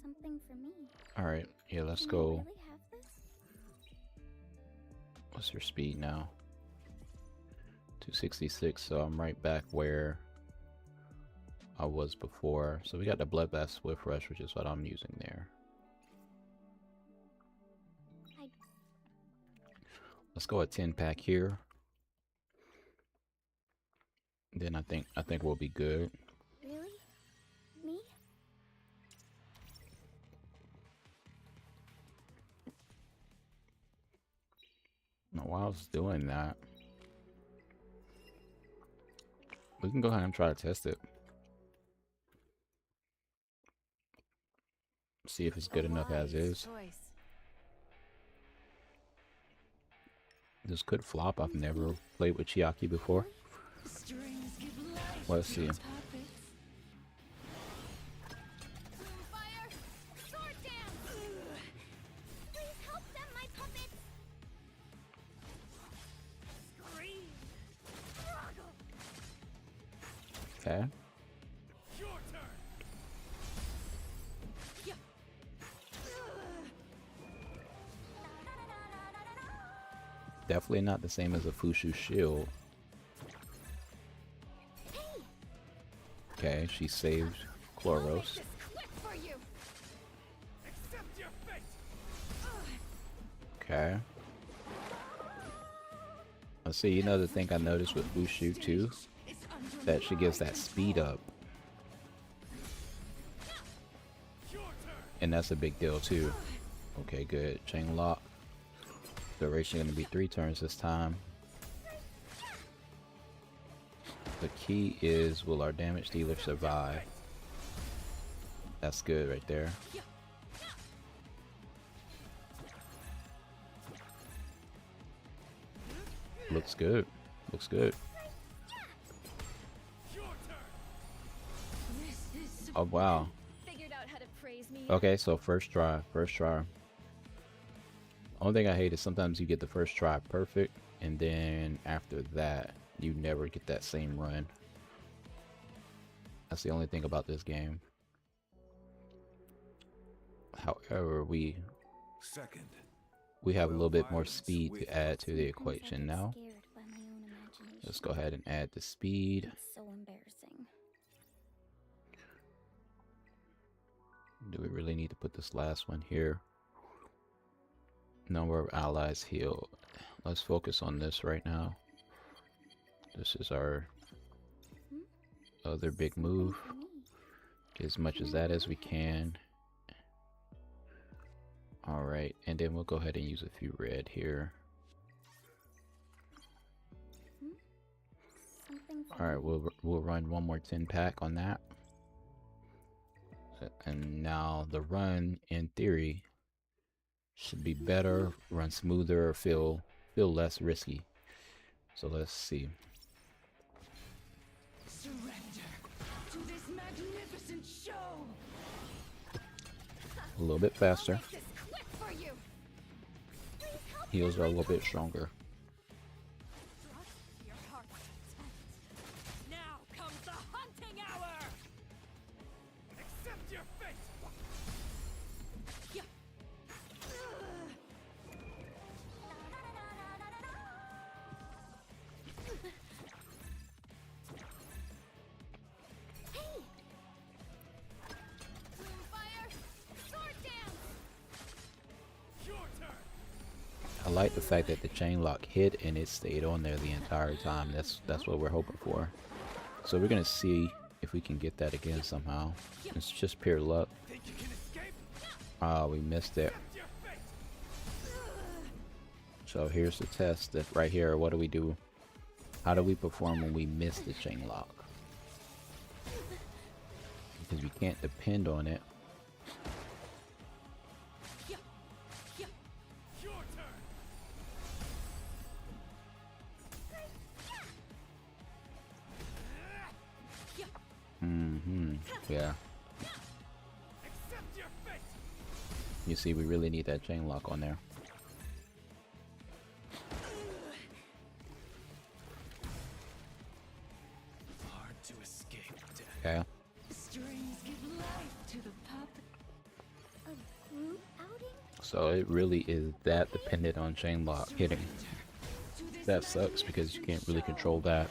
Speaker 6: Something for me.
Speaker 1: Alright, yeah, let's
Speaker 6: Can I
Speaker 1: go.
Speaker 6: really have this?
Speaker 1: What's your speed now? 266, so I'm right back where I was before. So we got the Bloodbath Swift Rush, which is what I'm using there. Let's go a 10-pack here. Then I think we'll be good.
Speaker 6: Really? Me?
Speaker 1: Now, while I was doing that, we can go ahead and try to test it. See if it's good enough as is. This could flop. I've never played with Chiaki before. Let's see.
Speaker 2: Fire! Sword dance!
Speaker 6: Please help them, my puppets!
Speaker 2: Scream! Struggle!
Speaker 1: Okay.
Speaker 4: Your turn.
Speaker 1: Definitely not the same as a Fushu shield. Okay, she saved Chloros.
Speaker 2: This quick for you!
Speaker 4: Accept your fate.
Speaker 1: Okay. Let's see, another thing I noticed with Fushu too, that she gives that speed up. And that's a big deal too. Okay, good. Chain lock. Duration gonna be 3 turns this time. The key is, will our damage dealer survive? That's good right there. Looks good. Looks good. Oh wow.
Speaker 5: Figured out how to praise me.
Speaker 1: Okay, so first try. First try. Only thing I hate is sometimes you get the first try perfect, and then after that, you never get that same run. That's the only thing about this game. However, we
Speaker 4: Second.
Speaker 1: have a little bit more
Speaker 4: Violence
Speaker 1: speed to
Speaker 4: with
Speaker 1: add to the
Speaker 6: Sometimes I
Speaker 1: equation
Speaker 6: get
Speaker 1: now.
Speaker 6: scared by my own imagination.
Speaker 1: Let's go ahead and add the speed.
Speaker 6: It's so embarrassing.
Speaker 1: Do we really need to put this last one here? Number of allies healed. Let's focus on this right now. This is our other big move.
Speaker 6: For me.
Speaker 1: Get as much as that as we can. Alright, and then we'll go ahead and use a few red here.
Speaker 6: Something for
Speaker 1: Alright,
Speaker 6: me.
Speaker 1: we'll run one more 10 pack on that. And now the run, in theory, should be better, run smoother, feel less risky. So let's see.
Speaker 2: Surrender to this magnificent show.
Speaker 1: A little bit faster.
Speaker 2: I'll make this quick for you.
Speaker 1: Heals are a little bit stronger.
Speaker 2: Trust your heart's intent. Now comes the hunting hour.
Speaker 4: Accept your fate.
Speaker 2: Yeah. Fire, sword dance.
Speaker 4: Your turn.
Speaker 1: I like the fact that the chain lock hit and it stayed on there the entire time. That's what we're hoping for. So we're gonna see if we can get that again somehow. It's just pure luck.
Speaker 4: Think you can escape?
Speaker 1: Ah, we missed it.
Speaker 4: Accept your fate.
Speaker 1: So here's the test that right here. What do we do? How do we perform when we miss the chain lock? Because we can't depend on it.
Speaker 2: Yeah. Yeah.
Speaker 4: Your turn.
Speaker 2: Yeah.
Speaker 1: Yeah.
Speaker 4: Accept your fate.
Speaker 1: You see, we really need that chain lock on there.
Speaker 7: Hard to escape death.
Speaker 1: Okay.
Speaker 2: Strings give life to the puppet.
Speaker 6: A group outing?
Speaker 1: So it really is that dependent on chain lock hitting. That sucks because you can't really control that.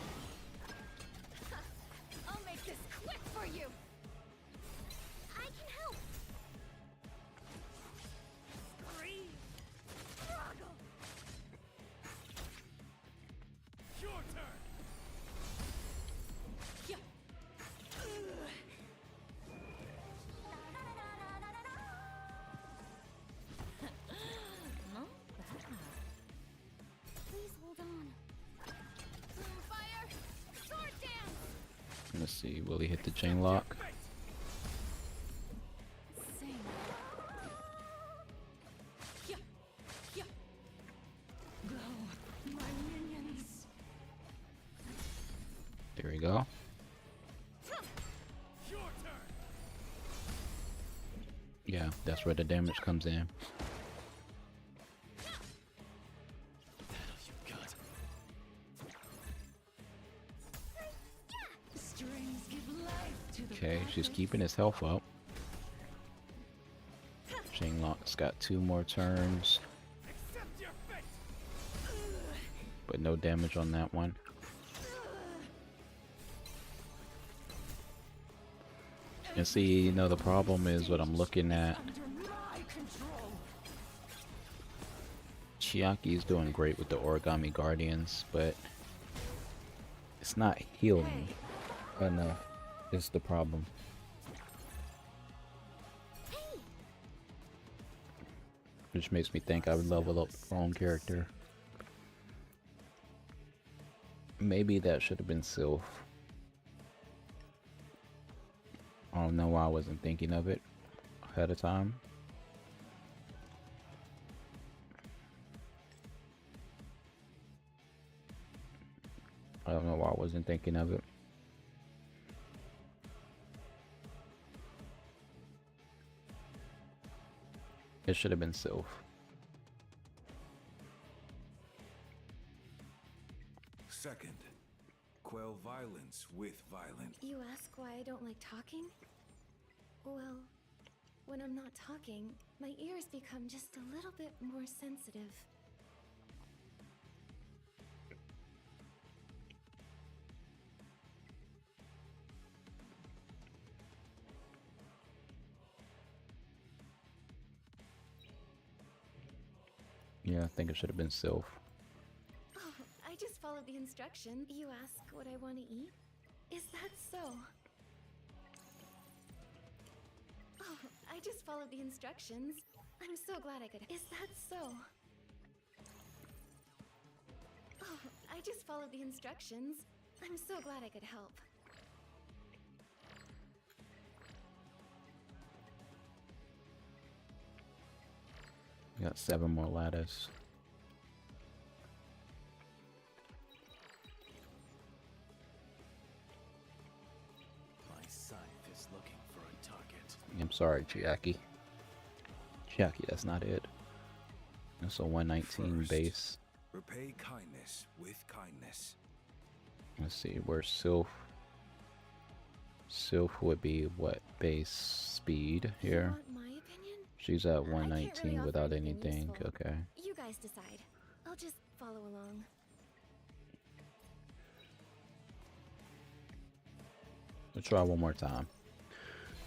Speaker 2: I'll make this quick for you.
Speaker 6: I can help.
Speaker 2: Scream. Struggle.
Speaker 4: Your turn.
Speaker 2: Yeah.
Speaker 5: Not bad.
Speaker 6: Please hold on.
Speaker 2: Fire, sword dance.
Speaker 1: Let's see, will he hit the chain lock?
Speaker 4: Fate.
Speaker 2: Sing. Yeah. Yeah. Go, my minions.
Speaker 1: There we go.
Speaker 4: Your turn.
Speaker 1: Yeah, that's where the damage comes in.
Speaker 7: You got
Speaker 2: Strings give life to the
Speaker 1: Okay, she's keeping his health up. Chain lock's got 2 more turns,
Speaker 4: Accept your fate.
Speaker 1: but no damage on that one. And see, you know, the problem is what I'm looking at.
Speaker 2: under my control.
Speaker 1: Chiaki's doing great with the Origami Guardians, but it's not healing enough. Is the problem. Which makes me think I would level up the wrong character. Maybe that should have been Sylph. I don't know why I wasn't thinking of it ahead of time. I don't know why I wasn't thinking of it. It should have been Sylph.
Speaker 4: Second. Quell violence with violence.
Speaker 5: You ask why I don't like talking? Well, when I'm not talking, my ears become just a little bit more sensitive.
Speaker 1: Yeah, I think it should have been Sylph.
Speaker 5: Oh, I just followed the instructions. You ask what I want to eat? Is that so? Oh, I just followed the instructions. I'm so glad I could. Is that so? Oh, I just followed the instructions. I'm so glad I could help.
Speaker 1: Got 7 more ladders.
Speaker 7: My scythe is looking for a target.
Speaker 1: I'm sorry, Chiaki. Chiaki, that's not it. That's a 119
Speaker 4: First,
Speaker 1: base.
Speaker 4: Repay kindness with kindness.
Speaker 1: Let's see, where's Sylph? Sylph would be what, base speed
Speaker 5: You
Speaker 1: here?
Speaker 5: want my opinion?
Speaker 1: She's at
Speaker 5: I can't really
Speaker 1: 119
Speaker 5: offer
Speaker 1: without
Speaker 5: anything
Speaker 1: anything.
Speaker 5: useful.
Speaker 1: Okay.
Speaker 5: You guys decide. I'll just follow along.
Speaker 1: We'll try one more time.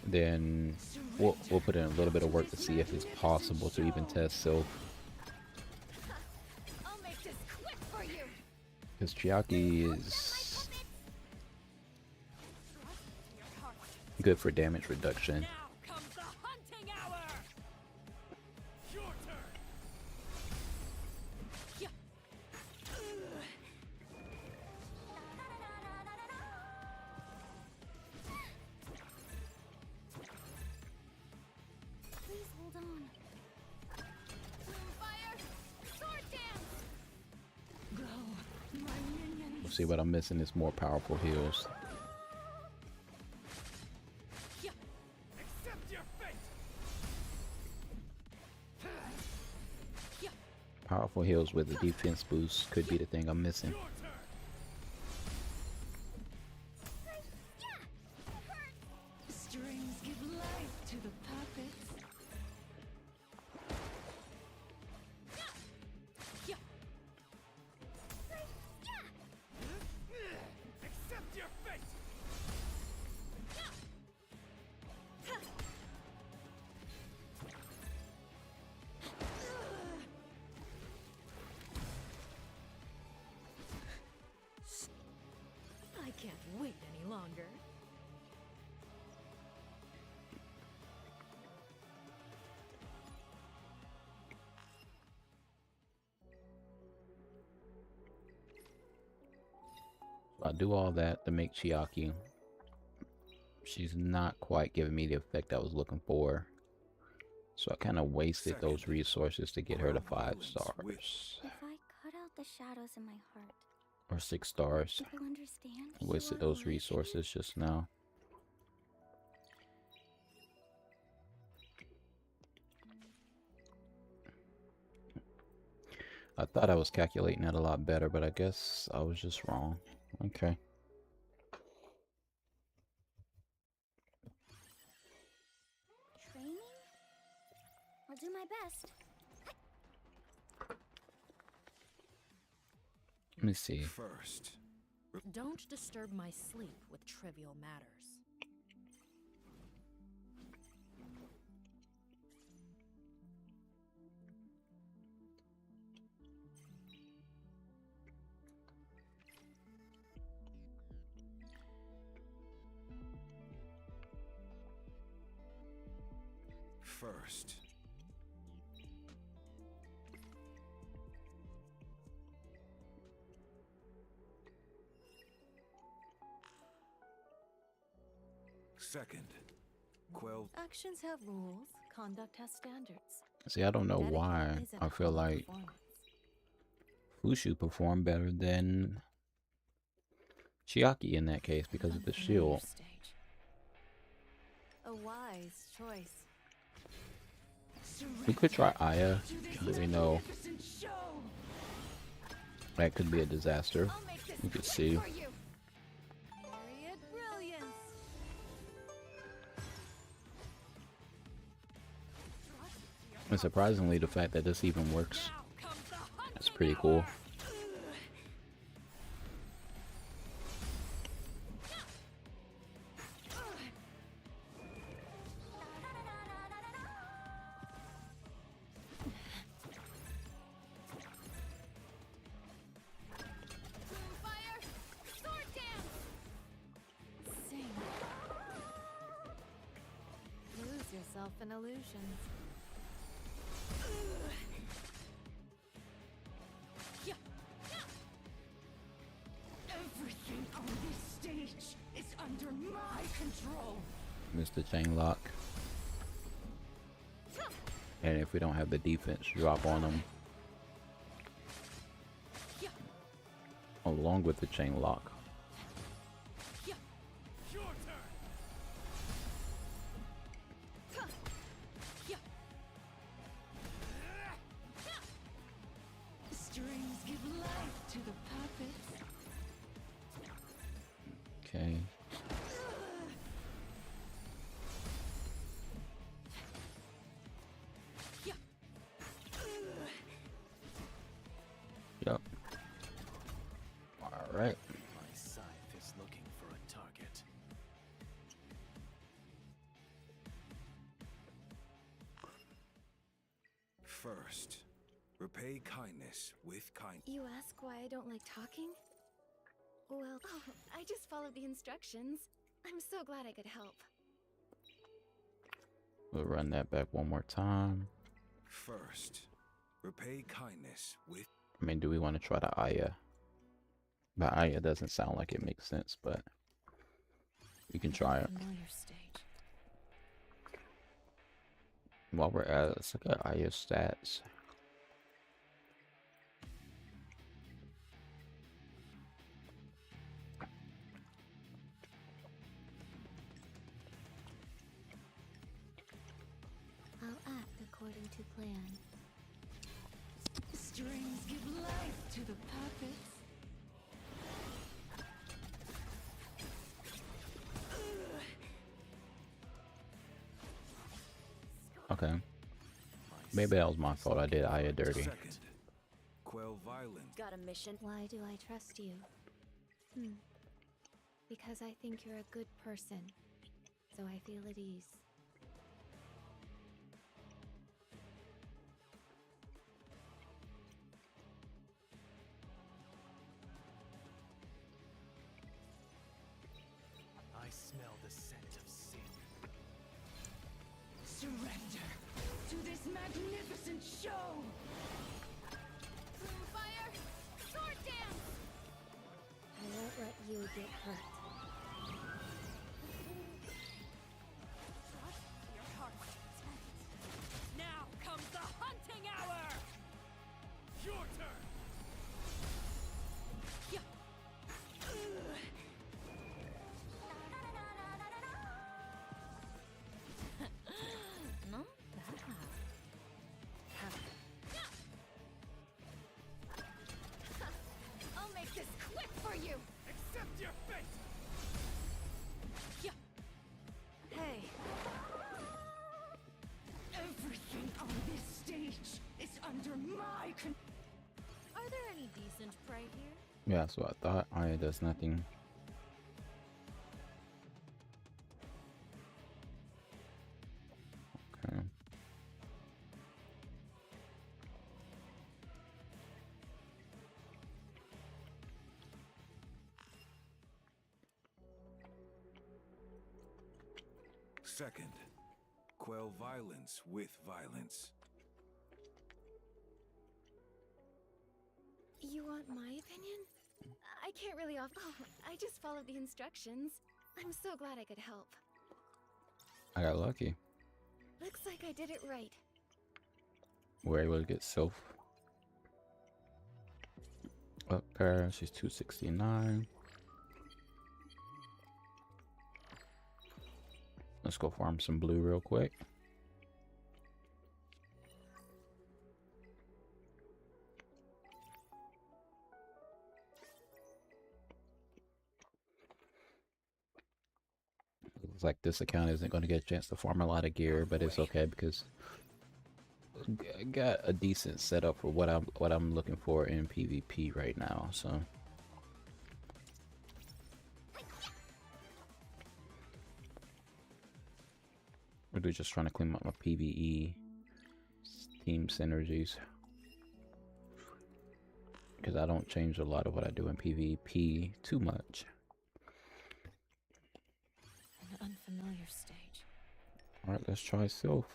Speaker 1: Then we'll put in a little bit of work to see if it's possible to even test Sylph.
Speaker 2: I'll make this quick for you.
Speaker 1: Because Chiaki is good for damage reduction.
Speaker 2: Now comes the hunting hour.
Speaker 4: Your turn.
Speaker 6: Please hold on.
Speaker 2: Fire, sword dance.
Speaker 1: We'll see what I'm missing is more powerful heals.
Speaker 4: Accept your fate.
Speaker 1: Powerful heals with a defense boost could be the thing I'm missing.
Speaker 4: Your turn.
Speaker 5: Strings give life to the puppets.
Speaker 4: Accept your fate.
Speaker 5: I can't wait any longer.
Speaker 1: I do all that to make Chiaki. She's not quite giving me the effect I was looking for. So I kind of wasted those resources to get her to 5 stars.
Speaker 6: If I cut out the shadows in my heart,
Speaker 1: Or 6 stars.
Speaker 6: people understand.
Speaker 1: I wasted those resources just now. I thought I was calculating that a lot better, but I guess I was just wrong. Okay.
Speaker 6: Training? I'll do my best.
Speaker 1: Let me see.
Speaker 4: First,
Speaker 5: Don't disturb my sleep with trivial matters.
Speaker 4: first. Second, quell.
Speaker 3: Actions have rules, conduct has standards.
Speaker 1: See, I don't know
Speaker 3: Dedicated
Speaker 1: why
Speaker 3: isn't
Speaker 1: I feel
Speaker 3: all
Speaker 1: like
Speaker 3: performance.
Speaker 1: Fushu performed better than Chiaki in that case because of the
Speaker 3: Unfamiliar
Speaker 1: shield.
Speaker 3: stage. A wise choice.
Speaker 1: We could try Aya, but we know that could be a disaster.
Speaker 2: I'll make this
Speaker 1: You could
Speaker 2: quick
Speaker 1: see.
Speaker 2: for you.
Speaker 1: And surprisingly, the fact that this even works,
Speaker 2: Now comes the hunting
Speaker 1: that's pretty cool.
Speaker 2: hour. Fire! Sword dance!
Speaker 3: Sing. Lose yourself in illusions.
Speaker 2: Yeah. Everything on this stage is under my control.
Speaker 1: Mr. Chain Lock. And if we don't have the defense drop on them, along with the chain lock.
Speaker 4: Your turn.
Speaker 2: Strings give life to the puppets.
Speaker 1: Okay. Yep. All right.
Speaker 7: My scythe is looking for a target.
Speaker 9: First, repay kindness with kindness.
Speaker 5: You ask why I don't like talking? Well, I just followed the instructions. I'm so glad I could help.
Speaker 1: We'll run that back one more time.
Speaker 9: First, repay kindness with.
Speaker 1: I mean, do we want to try the Aya? The Aya doesn't sound like it makes sense, but we can try it.
Speaker 3: Familiar stage.
Speaker 1: While we're at it, let's look at Aya's stats.
Speaker 6: I'll act according to plan.
Speaker 2: Strings give life to the puppets.
Speaker 1: Okay. Maybe that was my fault. I did Aya dirty.
Speaker 9: Second, quell violence.
Speaker 2: Got a mission?
Speaker 5: Why do I trust you? Because I think you're a good person. So I feel at ease.
Speaker 7: I smell the scent of sin.
Speaker 2: Surrender to this magnificent show! Boom fire! Sword dance!
Speaker 5: I won't let you get hurt.
Speaker 2: Trust your heart's intent. Now comes the hunting hour!
Speaker 4: Your turn.
Speaker 3: Not bad.
Speaker 2: I'll make this quick for you!
Speaker 4: Accept your fate.
Speaker 3: Hey,
Speaker 2: Everything on this stage is under my control.
Speaker 3: are there any decent prey here?
Speaker 1: Yeah, that's what I thought. Aya does nothing. Okay.
Speaker 9: Second, quell violence with violence.
Speaker 5: You want my opinion? I can't really offer. I just followed the instructions. I'm so glad I could help.
Speaker 1: I got lucky.
Speaker 5: Looks like I did it right.
Speaker 1: We're able to get Sylph up there. She's 269. Let's go farm some blue real quick. Looks like this account isn't going to get a chance to farm a lot of gear, but it's okay because got a decent setup for what I'm looking for in PvP right now. So we're just trying to clean up my PvE team synergies, because I don't change a lot of what I do in PvP too much.
Speaker 3: An unfamiliar stage.
Speaker 1: Alright, let's try Sylph.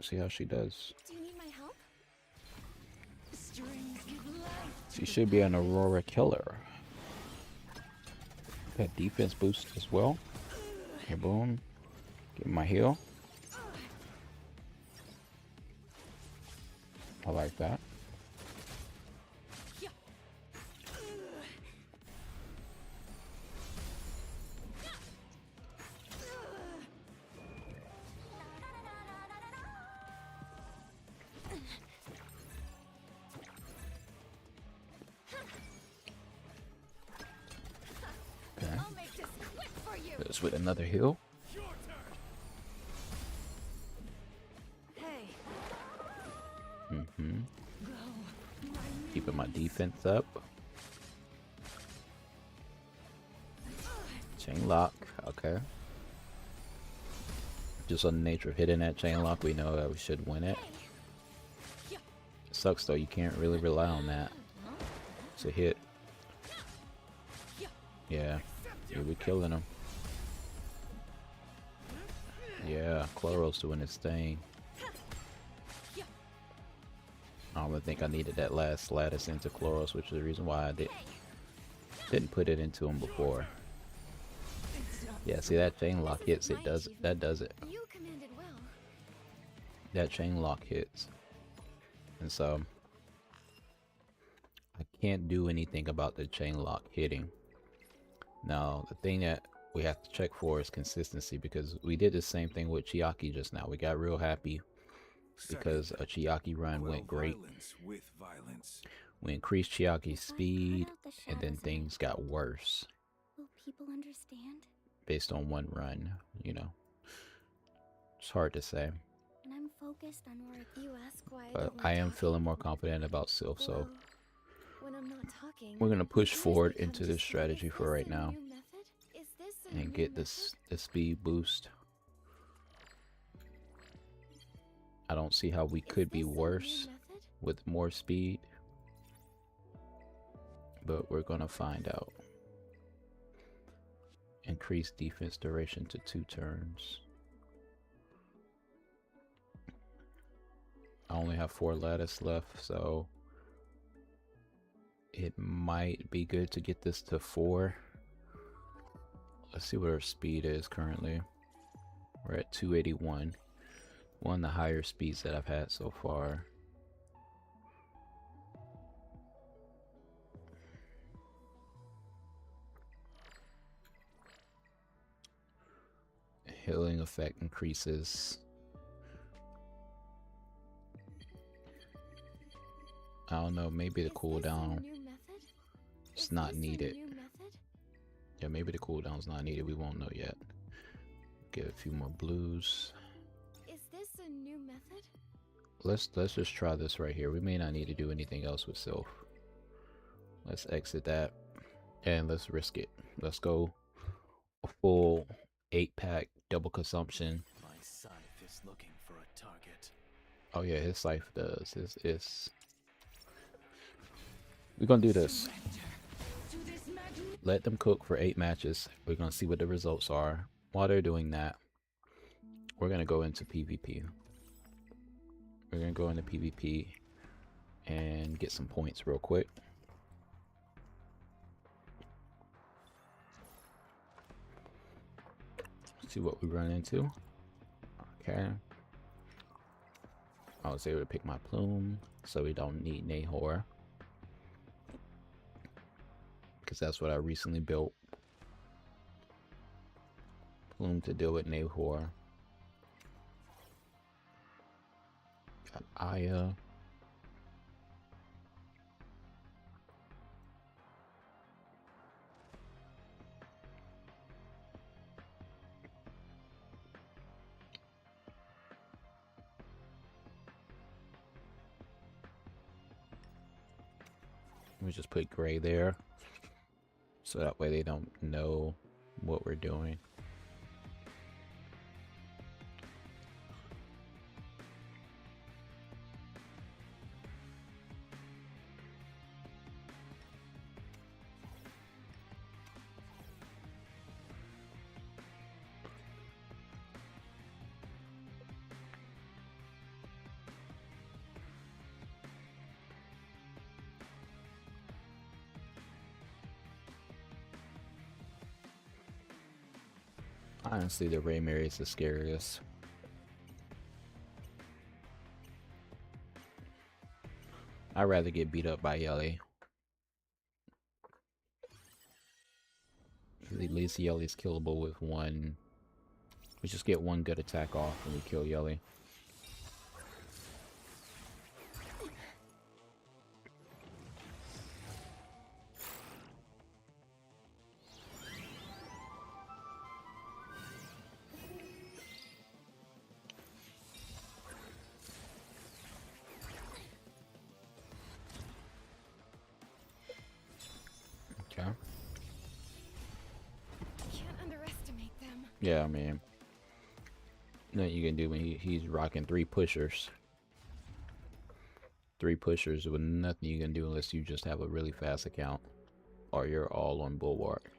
Speaker 1: See how she does.
Speaker 5: Do you need my help?
Speaker 1: She should be an Aurora killer. Got defense boost as well. Okay, boom. Get my heal. I like that. Okay.
Speaker 2: I'll make this quick for you.
Speaker 1: This with another heal.
Speaker 2: Hey,
Speaker 1: Keeping my defense up. Chain lock. Okay. Just on the nature of hitting that chain lock, we know that we should win it. It sucks though, you can't really rely on that to hit. Yeah, we're killing him. Yeah, Chloros doing his thing. I don't think I needed that last lattice into Chloros, which is the reason why I didn't put it into him before. Yeah, see that chain lock hits, it does that does it.
Speaker 5: You commanded well.
Speaker 1: That chain lock hits. And so I can't do anything about the chain lock hitting. Now, the thing that we have to check for is consistency, because we did the same thing with Chiaki just now. We got real happy because a Chiaki run went great.
Speaker 9: With violence.
Speaker 1: We increased Chiaki's
Speaker 6: If I cut
Speaker 1: speed,
Speaker 6: out the
Speaker 1: and then
Speaker 6: shadows in
Speaker 1: things got worse
Speaker 6: Will people understand?
Speaker 1: based on one run, you know. It's hard to say,
Speaker 6: And I'm focused on where
Speaker 5: You ask why
Speaker 1: but
Speaker 5: don't like
Speaker 1: I am
Speaker 5: talking.
Speaker 1: feeling more confident about Sylph, so
Speaker 5: Well, when I'm not talking,
Speaker 1: we're gonna push
Speaker 5: my ears
Speaker 1: forward
Speaker 5: become
Speaker 1: into this
Speaker 5: just-
Speaker 1: strategy
Speaker 5: Is
Speaker 1: for
Speaker 5: this
Speaker 1: right
Speaker 5: a
Speaker 1: now
Speaker 5: new method? Is this a
Speaker 1: and
Speaker 5: new
Speaker 1: get
Speaker 5: method?
Speaker 1: this speed boost. I don't see how we
Speaker 5: Is
Speaker 1: could be
Speaker 5: this a new
Speaker 1: worse
Speaker 5: method?
Speaker 1: with more speed, but we're gonna find out. Increase defense duration to 2 turns. I only have 4 lattice left, so it might be good to get this to 4. Let's see what our speed is currently. We're at 281. One of the higher speeds that I've had so far. Healing effect increases. I don't know, maybe the
Speaker 5: Is this a
Speaker 1: cooldown
Speaker 5: new method?
Speaker 1: is
Speaker 5: Is
Speaker 1: not
Speaker 5: this a
Speaker 1: needed.
Speaker 5: new method?
Speaker 1: Yeah, maybe the cooldown's not needed. We won't know yet. Get a few more blues.
Speaker 5: Is this a new method?
Speaker 1: Let's just try this right here. We may not need to do anything else with Sylph. Let's exit that and let's risk it. Let's go a full 8-pack double consumption.
Speaker 7: My scythe is looking for a target.
Speaker 1: Oh yeah, his scythe does. It's we're gonna do this. Let them cook for 8 matches. We're gonna see what the results are. While they're doing that, we're gonna go into PvP. We're gonna go into PvP and get some points real quick. See what we run into. Okay. I was able to pick my plume, so we don't need Nahor, because that's what I recently built. Plume to deal with Nahor. Got Aya. We just put gray there, so that way they don't know what we're doing. Honestly, the Raymary is the scariest. I'd rather get beat up by Yelly. At least Yelly's killable with one. We just get one good attack off and we kill Yelly. Okay.
Speaker 5: Can't underestimate them.
Speaker 1: Yeah, I mean, nothing you can do when he's rocking 3 pushers. 3 pushers with nothing you can do unless you just have a really fast account or you're all on Bulwark.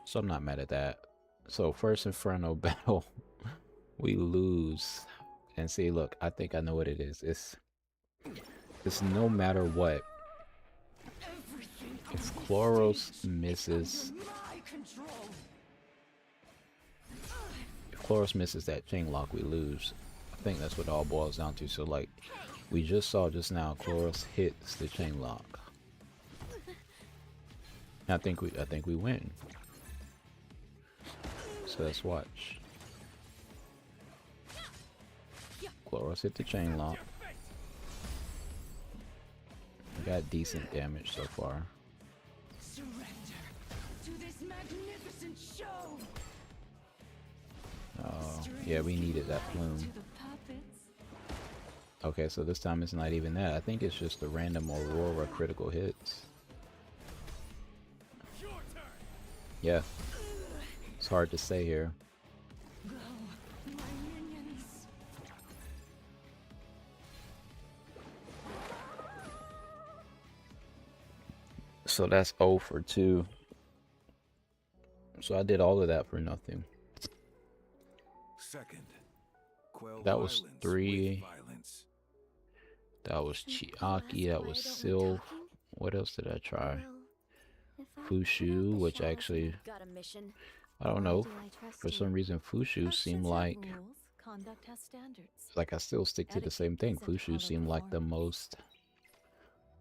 Speaker 1: So I'm not mad at that. So first Inferno battle, we lose. And see, look, I think I know what it is. It's no matter what. If Chloros misses, if Chloros misses that chain lock, we lose. I think that's what it all boils down to. So like, we just saw just now, Chloros hits the chain lock. I think we win. So let's watch. Chloros hit the chain lock. We got decent damage so far. Oh, yeah, we needed that plume. Okay, so this time it's not even that. I think it's just the random Aurora critical hits. Yeah. It's hard to say here. So that's 0 for 2. So I did all of that for nothing.
Speaker 9: Second, quell
Speaker 1: That was
Speaker 9: violence
Speaker 1: 3.
Speaker 9: with violence.
Speaker 1: That was Chiaki. That was Sylph. What else did I try? Fushu, which actually,
Speaker 6: Got a mission.
Speaker 1: I don't know. For some reason, Fushu seemed like I still stick to the same thing. Fushu seemed like the most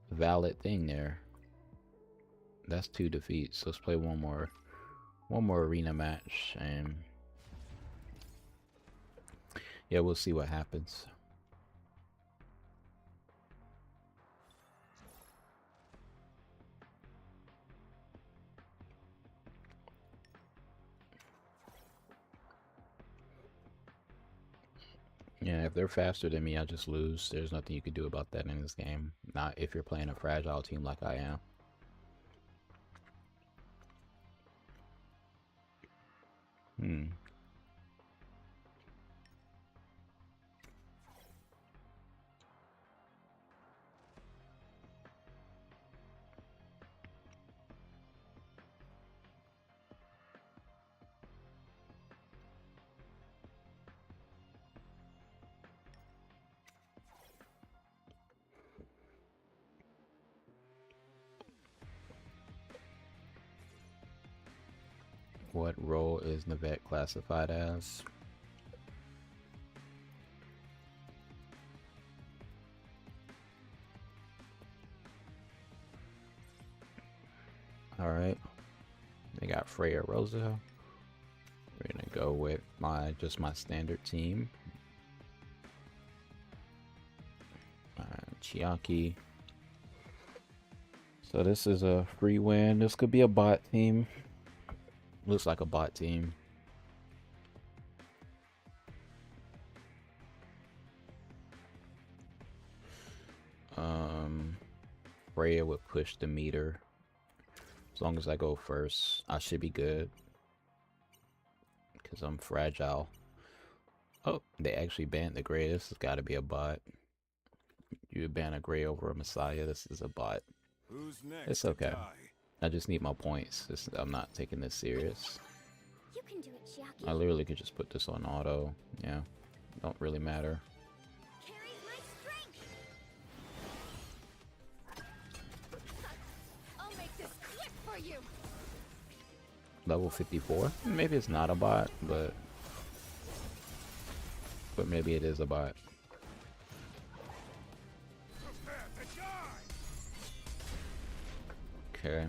Speaker 1: valid thing there. That's 2 defeats. Let's play one more arena match, and yeah, we'll see what happens. Yeah, if they're faster than me, I just lose. There's nothing you can do about that in this game. Not if you're playing a fragile team like I am. What role is Navette classified as? Alright. They got Freya Rosa. We're gonna go with just my standard team. Chiaki. So this is a free win. This could be a bot team. Looks like a bot team. Freya would push the meter. As long as I go first, I should be good. Because I'm fragile. Oh, they actually banned the Gray. This has got to be a bot. You ban a Gray over a Messiah. This is a bot.
Speaker 9: Who's next?
Speaker 1: It's okay. I just need my points. I'm not taking this serious.
Speaker 6: You can do it, Chiaki.
Speaker 1: I literally could just put this on auto. Yeah, don't really matter.
Speaker 6: Carries my strength.
Speaker 2: I'll make this quick for you.
Speaker 1: Level 54. Maybe it's not a bot, but maybe it is a bot. Okay.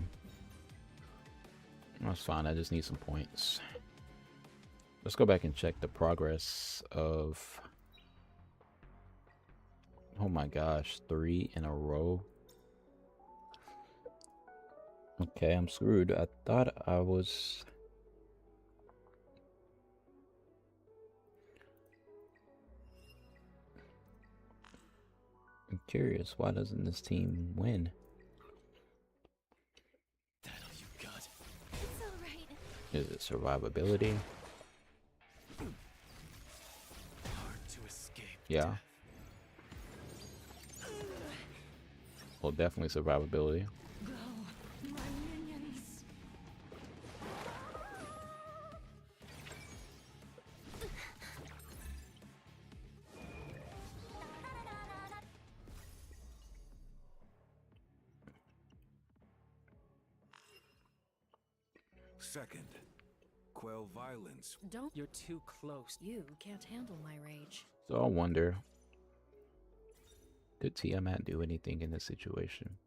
Speaker 1: That's fine. I just need some points. Let's go back and check the progress of... Oh my gosh, 3 in a row. Okay, I'm screwed. I thought I was... I'm curious, why doesn't this team win?
Speaker 7: That all you got?
Speaker 5: It's alright.
Speaker 1: Is it survivability?
Speaker 7: Hard to escape.
Speaker 1: Yeah. Well, definitely survivability.
Speaker 2: Go, my minions.
Speaker 9: Second, quell violence.
Speaker 10: Don't. You're too close. You can't handle my rage.
Speaker 1: So I wonder, could Tiamat do anything in this situation?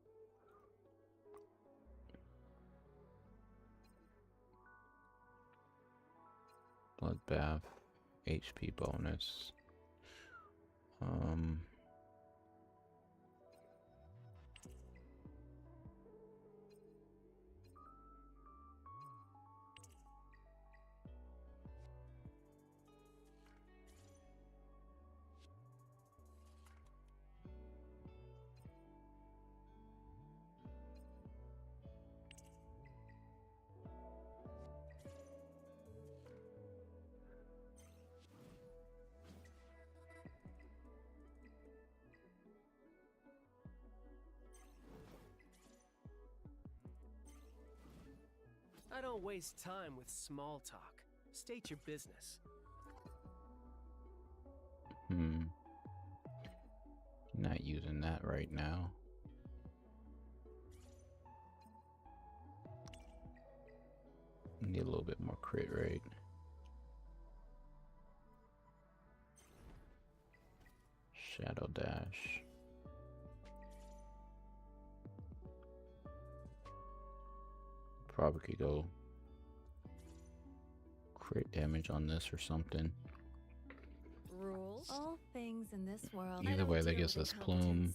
Speaker 1: Bloodbath, HP bonus.
Speaker 10: I don't waste time with small talk. State your business.
Speaker 1: Not using that right now. Need a little bit more crit rate. Shadow dash. Probably could go crit damage on this or something.
Speaker 3: Rules? All things in this world.
Speaker 1: Either way, that gives us plume.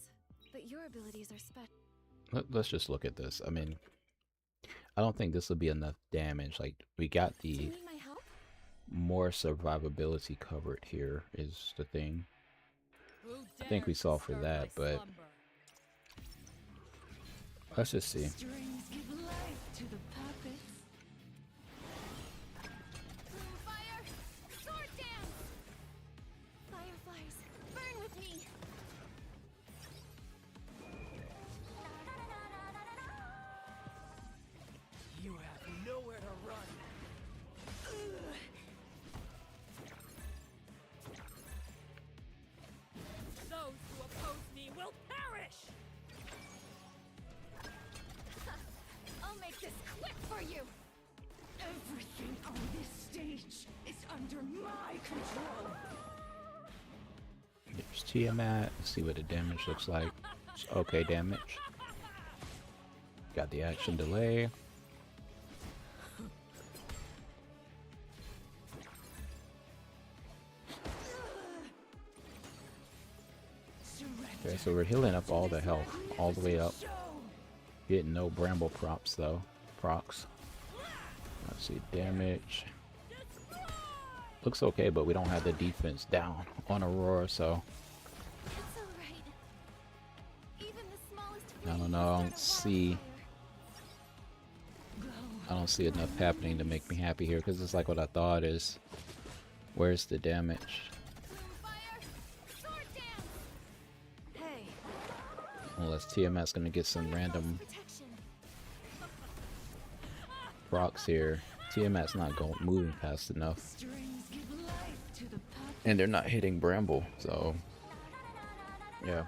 Speaker 5: But your abilities are special.
Speaker 1: Let's just look at this. I mean, I don't think this will be enough damage. Like, we got
Speaker 5: Do you
Speaker 1: the
Speaker 5: need my help?
Speaker 1: more survivability covered here is the thing. I think we saw for that, but let's just see.
Speaker 2: Strings give life to the puppets.
Speaker 5: Fire! Sword dance! Fireflies, burn with me!
Speaker 10: You have nowhere to run.
Speaker 2: Those who oppose me will perish.
Speaker 5: I'll make this quick for you!
Speaker 2: Everything on this stage is under my control.
Speaker 1: There's Tiamat. Let's see what the damage looks like. It's okay damage. Got the action delay. Okay, so we're healing up all the health, all the way up. Getting no bramble procs though. Procs. Let's see, damage. Looks okay, but we don't have the defense down on Aurora, so
Speaker 5: It's alright. Even the smallest
Speaker 1: I don't know. I don't see enough happening to make me happy here because it's like what I thought is. Where's the damage? Unless Tiamat's gonna get some random rocks here. Tiamat's not moving fast enough. And they're not hitting Bramble, so yeah.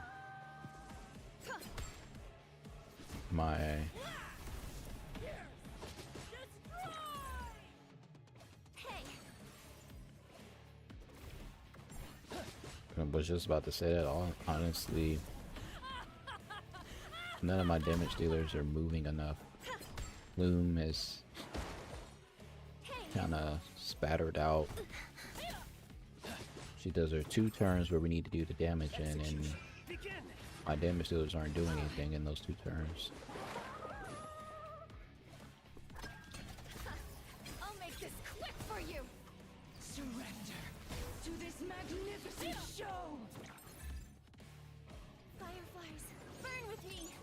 Speaker 1: I was just about to say that. Honestly, none of my damage dealers are moving enough. Loom is kind of spattered out. She does her 2 turns where we need to do the damage in, and my damage dealers aren't doing anything in those 2 turns.
Speaker 2: I'll make this quick for you. Surrender to this magnificent show.
Speaker 5: Fireflies, burn with me.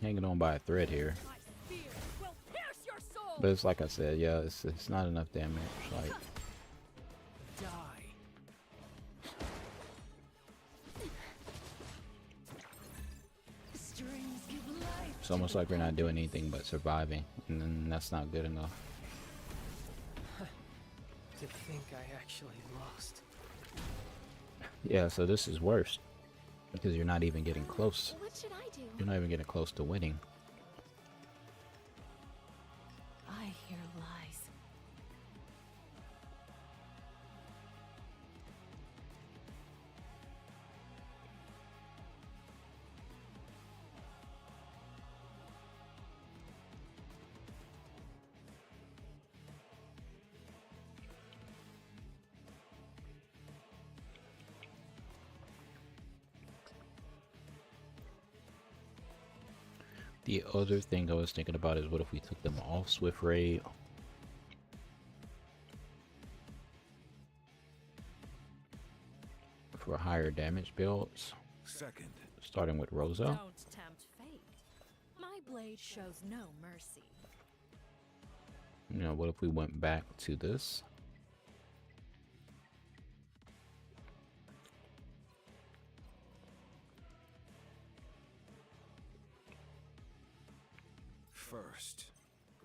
Speaker 1: Hanging on by a thread here.
Speaker 2: My spear will pierce your soul.
Speaker 1: But it's like I said, yeah, it's not enough damage. Like,
Speaker 10: Die.
Speaker 2: Strings give life.
Speaker 1: it's almost like we're not doing anything but surviving, and then that's not good enough.
Speaker 10: To think I actually lost.
Speaker 1: Yeah, so this is worse because you're not even getting close.
Speaker 5: What should I do?
Speaker 1: You're not even getting close to winning.
Speaker 3: I hear lies.
Speaker 1: The other thing I was thinking about is what if we took them off Swift Raid for higher damage builds,
Speaker 9: Second.
Speaker 1: starting with Rosa.
Speaker 2: Don't tempt fate. My blade shows no mercy.
Speaker 1: You know, what if we went back to this?
Speaker 9: First.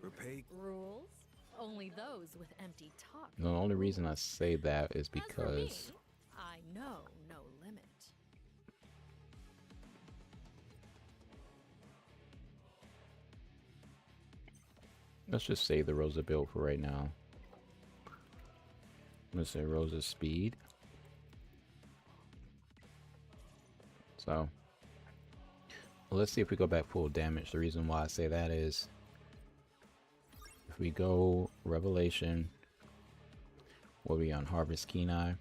Speaker 9: Repay.
Speaker 2: Rules? Only those with empty talk.
Speaker 1: The only reason I say that is
Speaker 2: As for me,
Speaker 1: because
Speaker 2: I know no limit.
Speaker 1: let's just save the Rosa build for right now. Let's say Rosa's speed. So let's see if we go back full damage. The reason why I say that is if we go Revelation, we'll be on Harvest Kenai.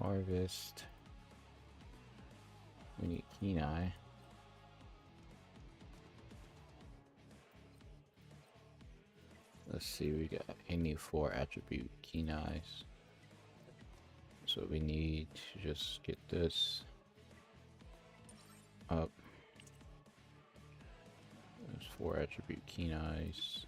Speaker 1: Harvest. We need Kenai. Let's see, we got any 4 attribute Kenais. So we need to just get this up. There's 4 attribute Kenais.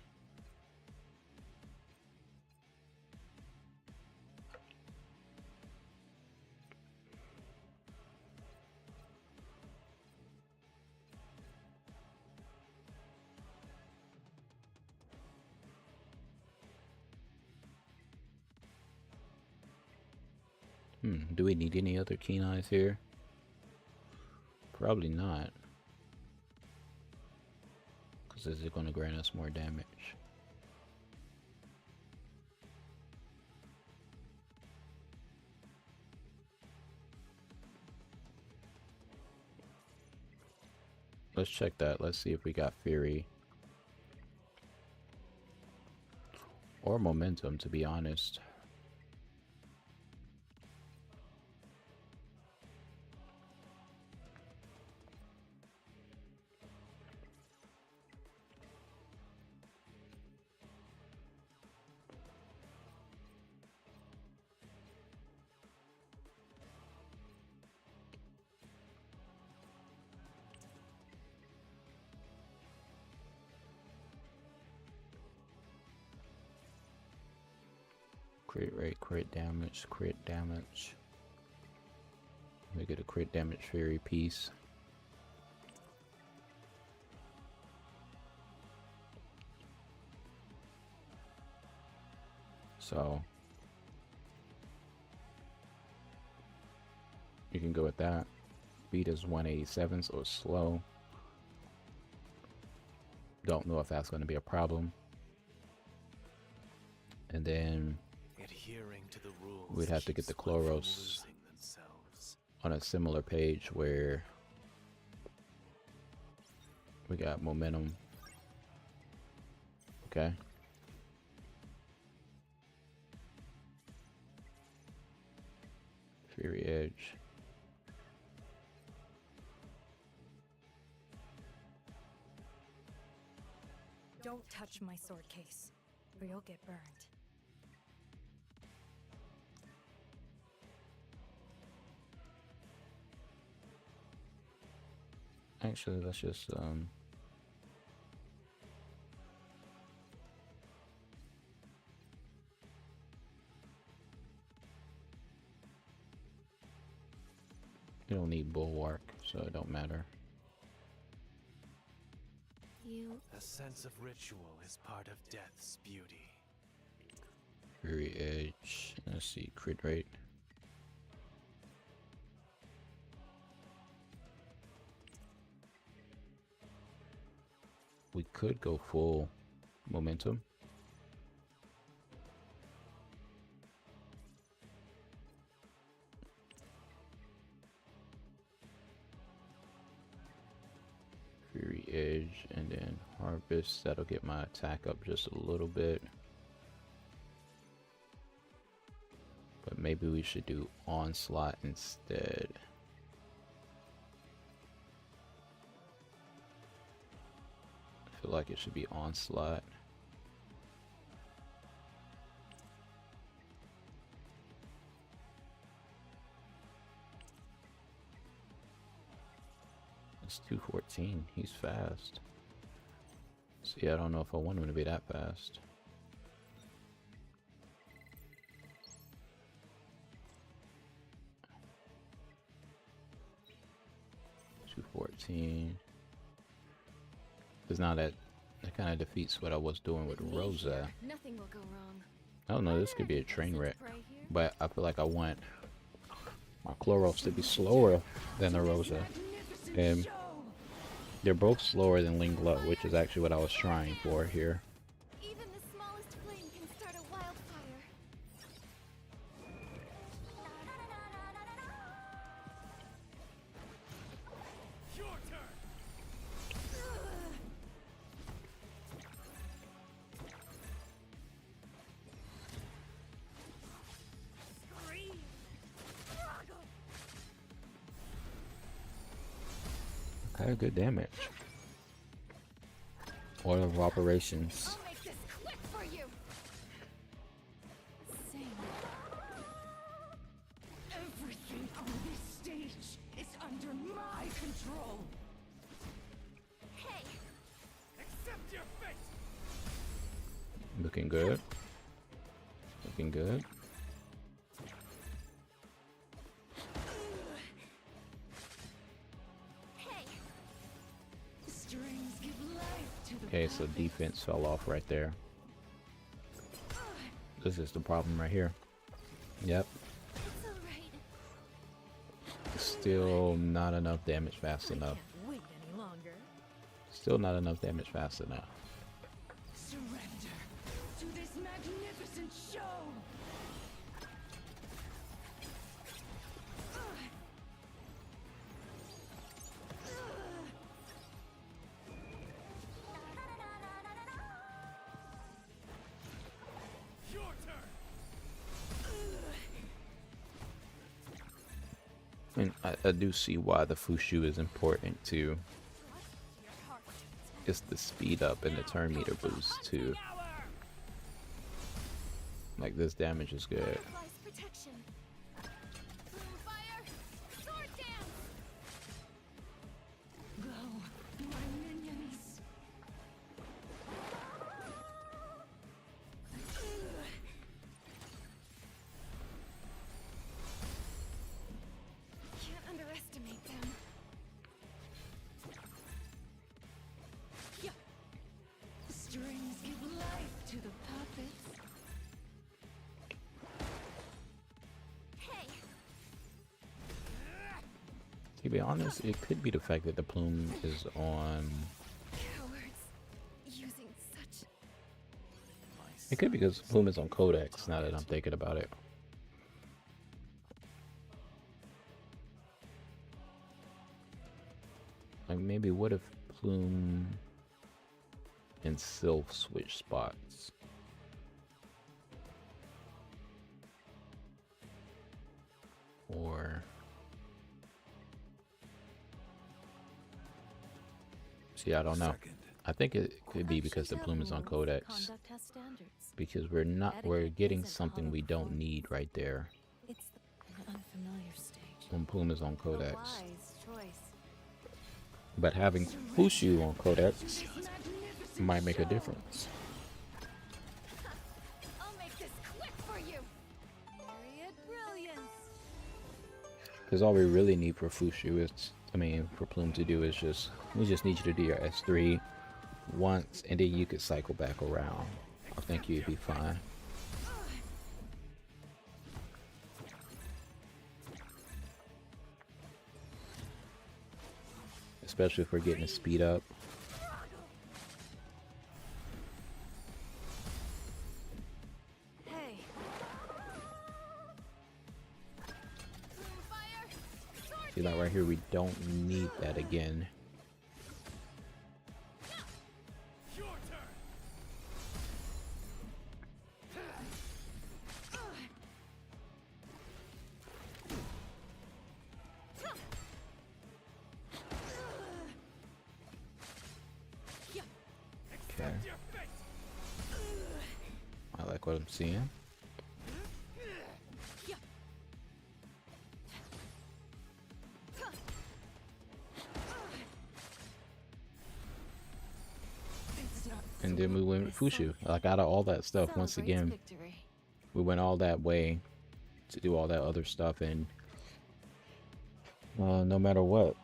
Speaker 1: Do we need any other Kenais here? Probably not. Because this is going to grant us more damage. Let's check that. Let's see if we got Fury. Or momentum, to be honest. Crit rate, crit damage, crit damage. We get a crit damage Fury piece. So you can go with that. Speed is 187, so it's slow. Don't know if that's going to be a problem. And then
Speaker 7: adhering to the rules,
Speaker 1: we'd have to get the Chloros on a similar page where we got momentum. Okay. Fury Edge.
Speaker 2: Don't touch my sword case, or you'll get burned.
Speaker 1: Actually, let's just you don't need bulwark, so it don't matter.
Speaker 7: A sense of ritual is part of death's beauty.
Speaker 1: Fury Edge. Let's see, crit rate. We could go full momentum. Fury Edge and then Harvest. That'll get my attack up just a little bit. But maybe we should do Onslaught instead. I feel like it should be Onslaught. It's 214. He's fast. See, I don't know if I want him to be that fast. $214. Because now that kind of defeats what I was doing with Rosa.
Speaker 5: Nothing will go wrong.
Speaker 1: I don't know, this could be a train wreck. But I feel like I want my Chloros to be slower than the Rosa. And they're both slower than Ling Glow, which is actually what I was trying for here.
Speaker 5: Even the smallest flame can start a wildfire.
Speaker 4: Your turn.
Speaker 2: Scream!
Speaker 1: Okay, good damage. Order of operations.
Speaker 2: I'll make this quick for you. Sing. Everything on this stage is under my control.
Speaker 5: Hey,
Speaker 4: Accept your fate.
Speaker 1: Looking good. Looking good.
Speaker 5: hey.
Speaker 2: Strings give life to the
Speaker 1: Okay, so defense fell off right there. This is the problem right here. Yep.
Speaker 5: It's all right.
Speaker 1: Still not enough damage fast enough.
Speaker 2: Can't wait any longer.
Speaker 1: Still not enough damage fast enough.
Speaker 2: Surrender to this magnificent show.
Speaker 1: And I do see why the Fushu is important too. It's the speed up and the turn meter boost too. Like this damage is good. To be honest, it could be the fact that the plume is on. It could be because the plume is on Codex, now that I'm thinking about it. Like maybe what if Plume and Sylph switch spots? Or see, I don't know. I think it could be because the Plume is on Codex. Because we're getting something we don't need right there.
Speaker 3: It's an unfamiliar stage.
Speaker 1: When Plume is on Codex. But having Fushu on Codex might make a difference.
Speaker 2: I'll make this quick for you. Period brilliance.
Speaker 1: Because all we really need for Fushu is, for Plume to do is we just need you to do your S3 once, and then you could cycle back around. I think you'd be fine. Especially if we're getting a speed up.
Speaker 2: Hey.
Speaker 1: See, like right here, we don't need that again. I like what I'm seeing. And then we went with Fushu. Like out of all that stuff, once again, we went all that way to do all that other stuff, and no matter what,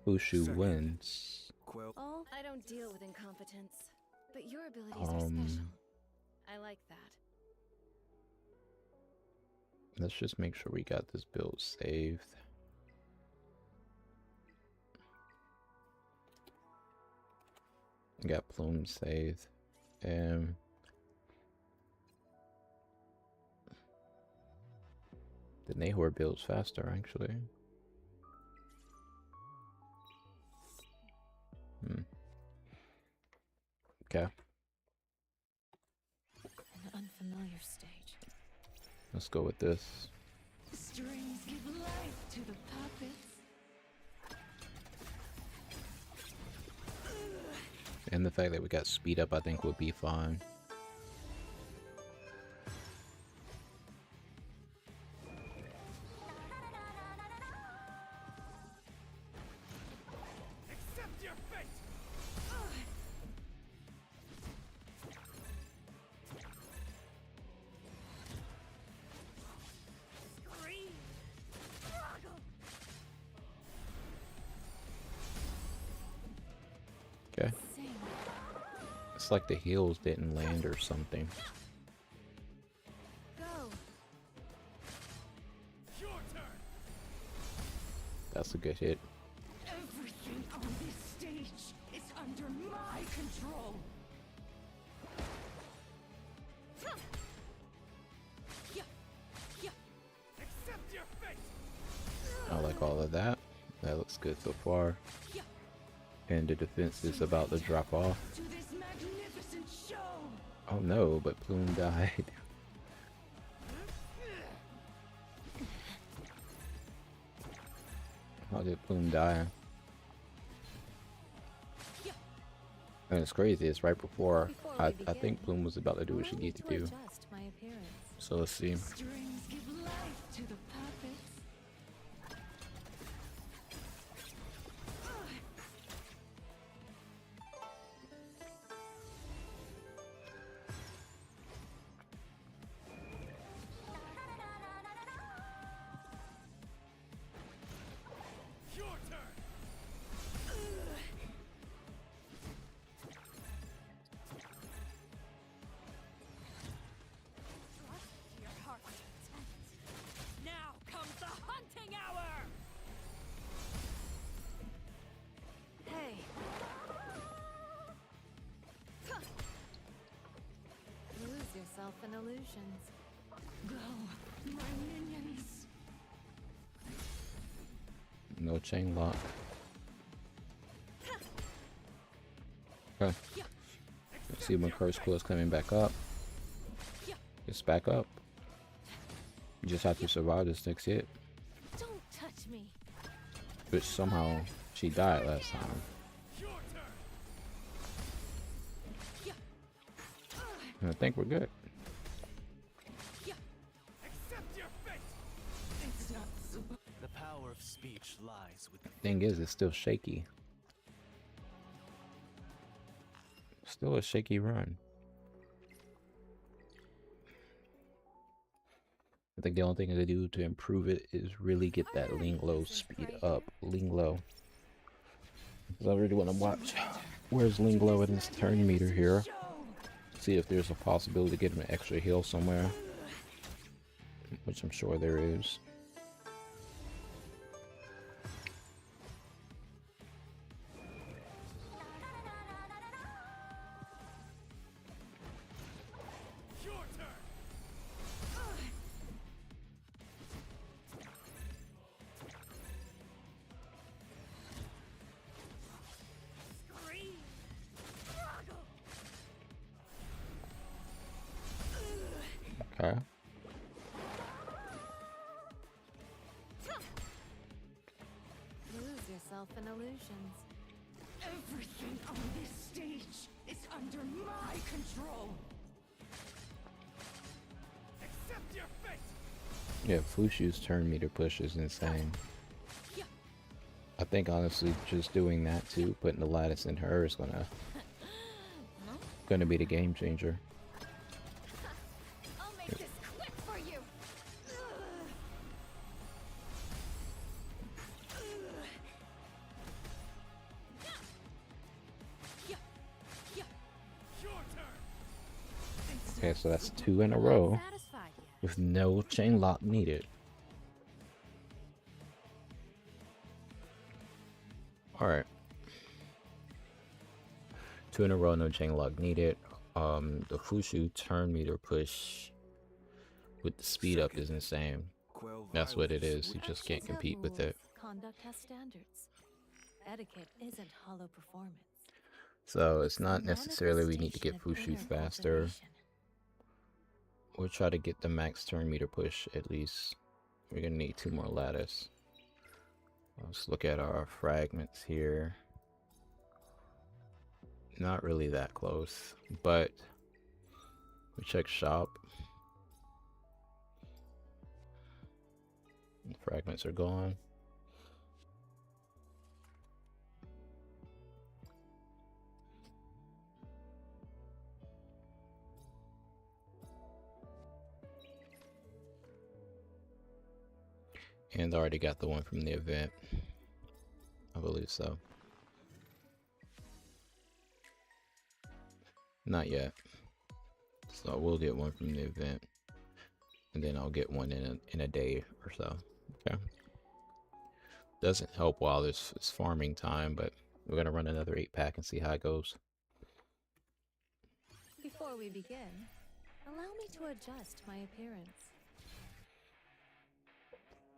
Speaker 1: Fushu wins.
Speaker 5: I don't deal with incompetence, but your abilities are special. I like that.
Speaker 1: Let's just make sure we got this build saved. Got Plume saved. And the Nahor builds faster, actually. Okay.
Speaker 3: An unfamiliar stage.
Speaker 1: Let's go with this.
Speaker 2: Strings give life to the puppets.
Speaker 1: And the fact that we got speed up, I think, would be fine.
Speaker 4: Accept your fate.
Speaker 1: Okay. It's like the heals didn't land or something.
Speaker 2: Go.
Speaker 4: Your turn.
Speaker 1: That's a good hit.
Speaker 2: Everything on this stage is under my control.
Speaker 4: Accept your fate.
Speaker 1: I like all of that. That looks good so far. And the defense is about to drop off.
Speaker 2: To this magnificent show.
Speaker 1: Oh no, but Plume died. How did Bloom die? And it's crazy, it's right before I think Bloom was about to do what she needed to do. So let's see.
Speaker 2: Strings give life to the puppets.
Speaker 4: Your turn.
Speaker 2: Trust your heart's intent. Now comes the hunting hour.
Speaker 3: Hey. Lose yourself in illusions.
Speaker 2: Go, my minions.
Speaker 1: No chain lock. Okay. Let's see when Curse Quill is coming back up. It's back up. You just have to survive this next hit.
Speaker 3: Don't touch me.
Speaker 1: Which somehow she died last time.
Speaker 4: Your turn.
Speaker 1: And I think we're good.
Speaker 4: Accept your fate.
Speaker 2: It's not so.
Speaker 7: The power of speech lies with the
Speaker 1: Thing is, it's still shaky. Still a shaky run. I think the only thing to do to improve it is really get that Linglo speed up. Linglo. Because I really want to watch where's Linglo in this turn meter here. See if there's a possibility to get him an extra heal somewhere. Which I'm sure there is.
Speaker 4: Your turn.
Speaker 2: Scream. Struggle.
Speaker 1: Okay.
Speaker 3: Lose yourself in illusions.
Speaker 2: Everything on this stage is under my control.
Speaker 4: Accept your fate.
Speaker 1: Yeah, Fushu's turn meter push is insane. I think honestly just doing that too, putting the lattice in her is gonna be the game changer.
Speaker 2: I'll make this quick for you.
Speaker 4: Your turn.
Speaker 1: Okay, so that's 2 in a row
Speaker 3: Satisfied yet?
Speaker 1: with no chain lock needed. Alright. 2 in a row, no chain lock needed. The Fushu turn meter push with the speed up is insane. That's what it is. You just can't
Speaker 3: Actions have
Speaker 1: compete with it.
Speaker 3: rules, Conduct has standards. Etiquette isn't hollow performance.
Speaker 1: So it's not necessarily we need to get Fushu faster. We'll try to get the max turn meter push at least. We're gonna need 2 more lattice. Let's look at our fragments here. Not really that close, but we check shop. The fragments are gone. And I already got the one from the event. I believe so. Not yet. So we'll get one from the event. And then I'll get one in a day or so. Okay. Doesn't help while it's farming time, but we're gonna run another 8-pack and see how it goes.
Speaker 3: Before we begin, allow me to adjust my appearance.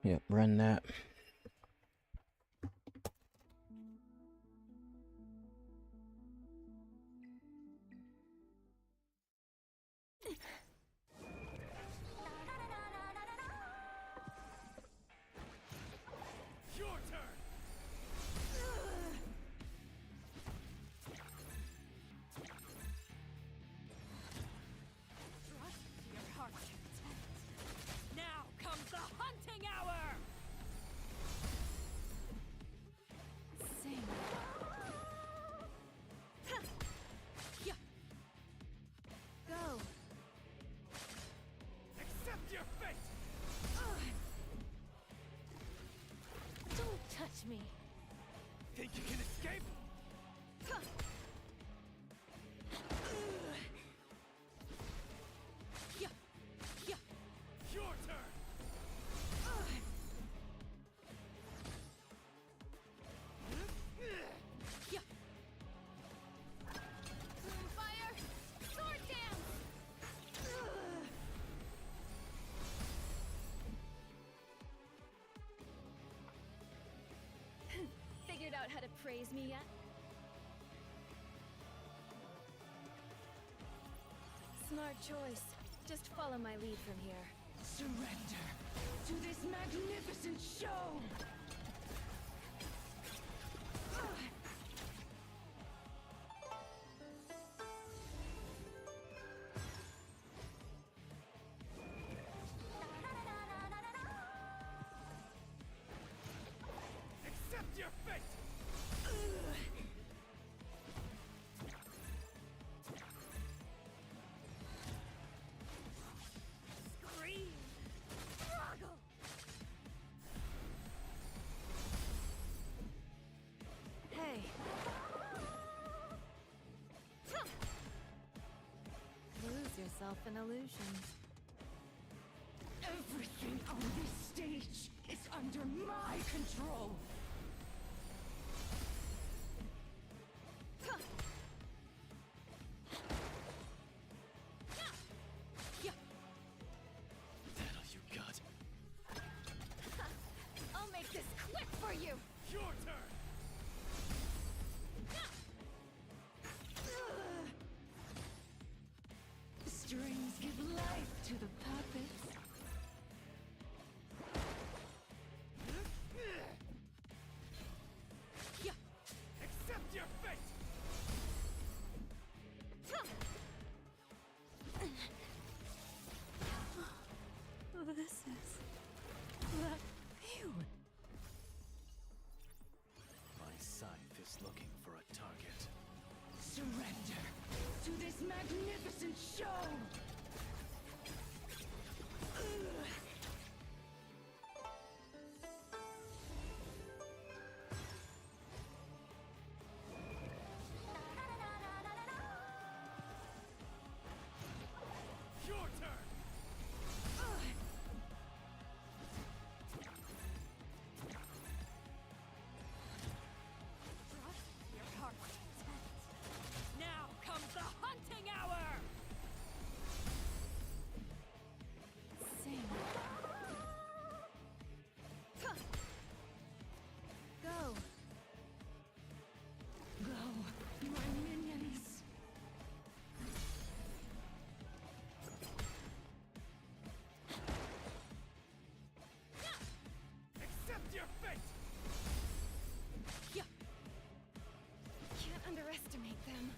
Speaker 1: Yep, run that.
Speaker 4: Your turn.
Speaker 2: Watch me.
Speaker 4: Think you can escape?
Speaker 2: Yeah. Yeah.
Speaker 4: Your turn!
Speaker 2: Yeah. Fire! Sword dance!
Speaker 5: Figured out how to praise me yet? Smart choice. Just follow my lead from here.
Speaker 2: Surrender to this magnificent show!
Speaker 4: Accept your fate!
Speaker 2: Scream! Struggle!
Speaker 3: Hey, lose yourself in illusions.
Speaker 2: Everything on this stage is under my control!
Speaker 7: That all you got?
Speaker 2: I'll make this quick for you!
Speaker 4: Your turn!
Speaker 2: Strings give life to the puppets. Yeah.
Speaker 4: Accept your fate!
Speaker 3: This is... Phew.
Speaker 7: My scythe is looking for a target.
Speaker 2: Surrender to this magnificent show!
Speaker 4: Your turn!
Speaker 2: Trust your heart. Now comes the hunting hour!
Speaker 3: Sing. Go.
Speaker 2: Go, my minions!
Speaker 4: Accept your fate!
Speaker 2: Yeah.
Speaker 5: Can't underestimate them.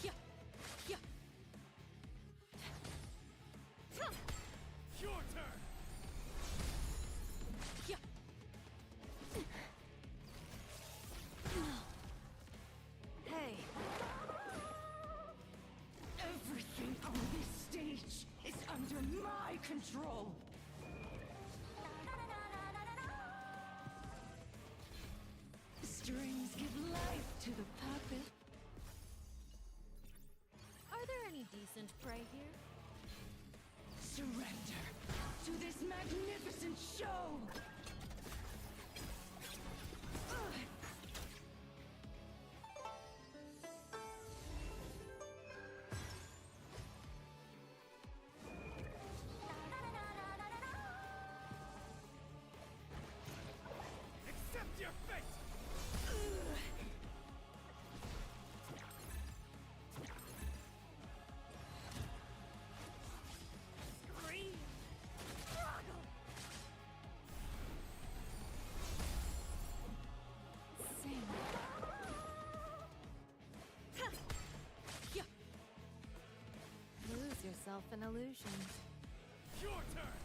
Speaker 2: Yeah. Yeah.
Speaker 4: Your turn!
Speaker 2: Yeah.
Speaker 3: Hey,
Speaker 2: Everything on this stage is under my control! Strings give life to the puppet.
Speaker 3: are there any decent prey here?
Speaker 2: Surrender to this magnificent show!
Speaker 4: Accept your fate!
Speaker 2: Scream! Struggle!
Speaker 3: Sing.
Speaker 2: Yeah.
Speaker 3: Lose yourself in illusions.
Speaker 4: Your turn!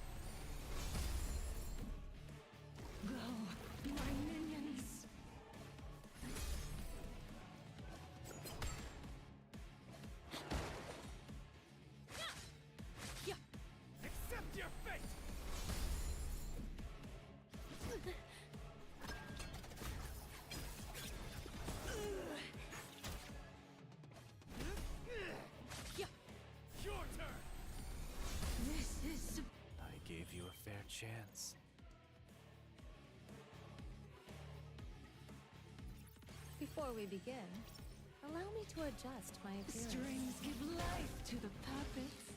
Speaker 7: chance.
Speaker 3: Before we begin, allow me to adjust my appearance.
Speaker 2: Strings give life to the puppets.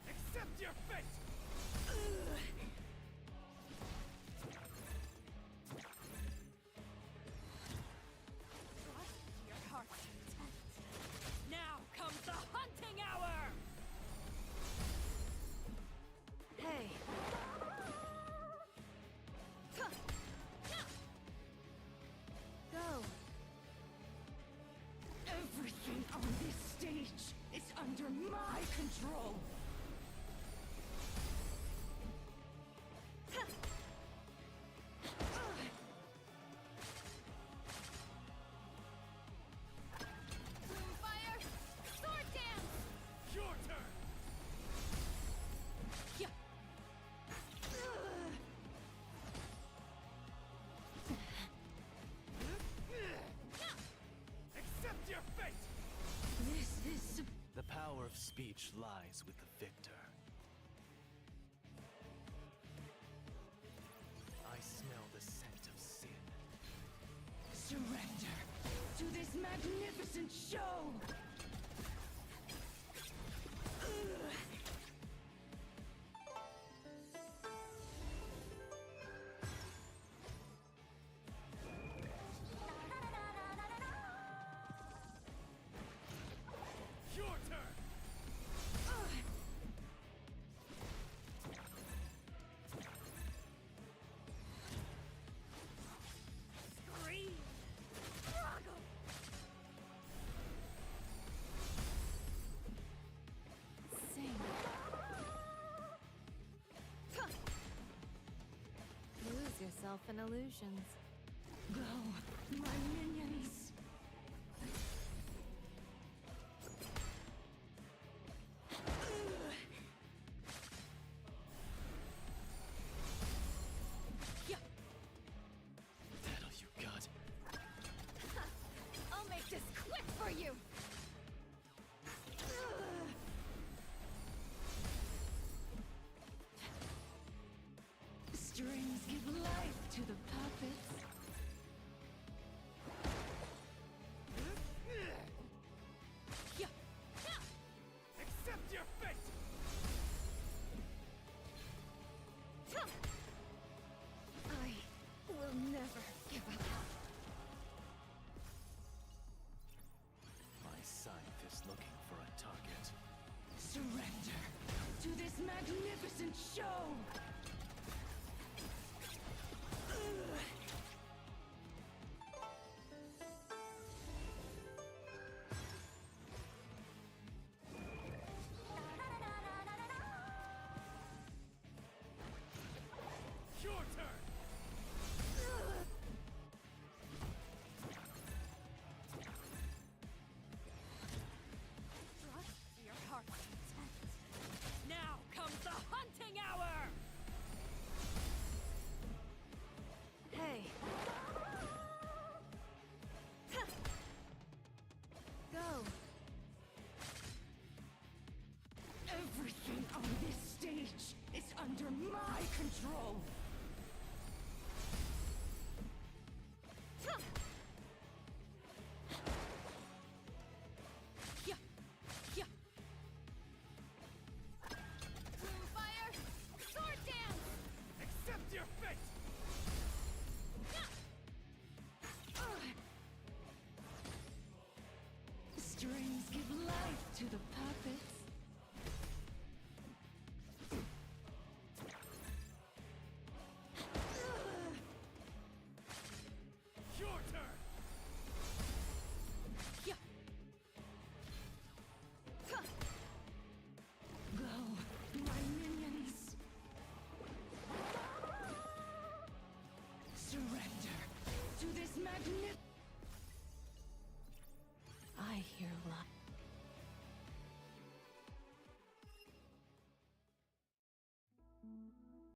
Speaker 4: Accept your fate!
Speaker 2: Trust your heart's intent. Now comes the hunting hour!
Speaker 3: Hey, go.
Speaker 2: Everything on this stage is under my control. Fire! Sword dance!
Speaker 4: Your turn! Accept your fate!
Speaker 2: This is
Speaker 7: The power of speech lies with the victor. I smell the scent of sin.
Speaker 2: surrender to this magnificent show.
Speaker 4: Your turn!
Speaker 2: Scream! Struggle!
Speaker 3: Sing. Lose yourself in illusions.
Speaker 2: Go, my minions!
Speaker 7: That all you got?
Speaker 2: I'll make this quick for you!
Speaker 3: Strings give life to the puppets.
Speaker 4: Accept your fate!
Speaker 5: I will never give up.
Speaker 7: My scythe is looking for a target.
Speaker 2: Surrender to this magnificent show!
Speaker 4: Your turn!
Speaker 2: Trust your heart's intent. Now comes the hunting hour!
Speaker 3: Hey. Go.
Speaker 2: Everything on this stage is under my control! Fire! Sword dance!
Speaker 4: Accept your fate!
Speaker 2: Strings give life to the puppets.
Speaker 4: Your turn!
Speaker 2: Go, my minions! Surrender to this magnificent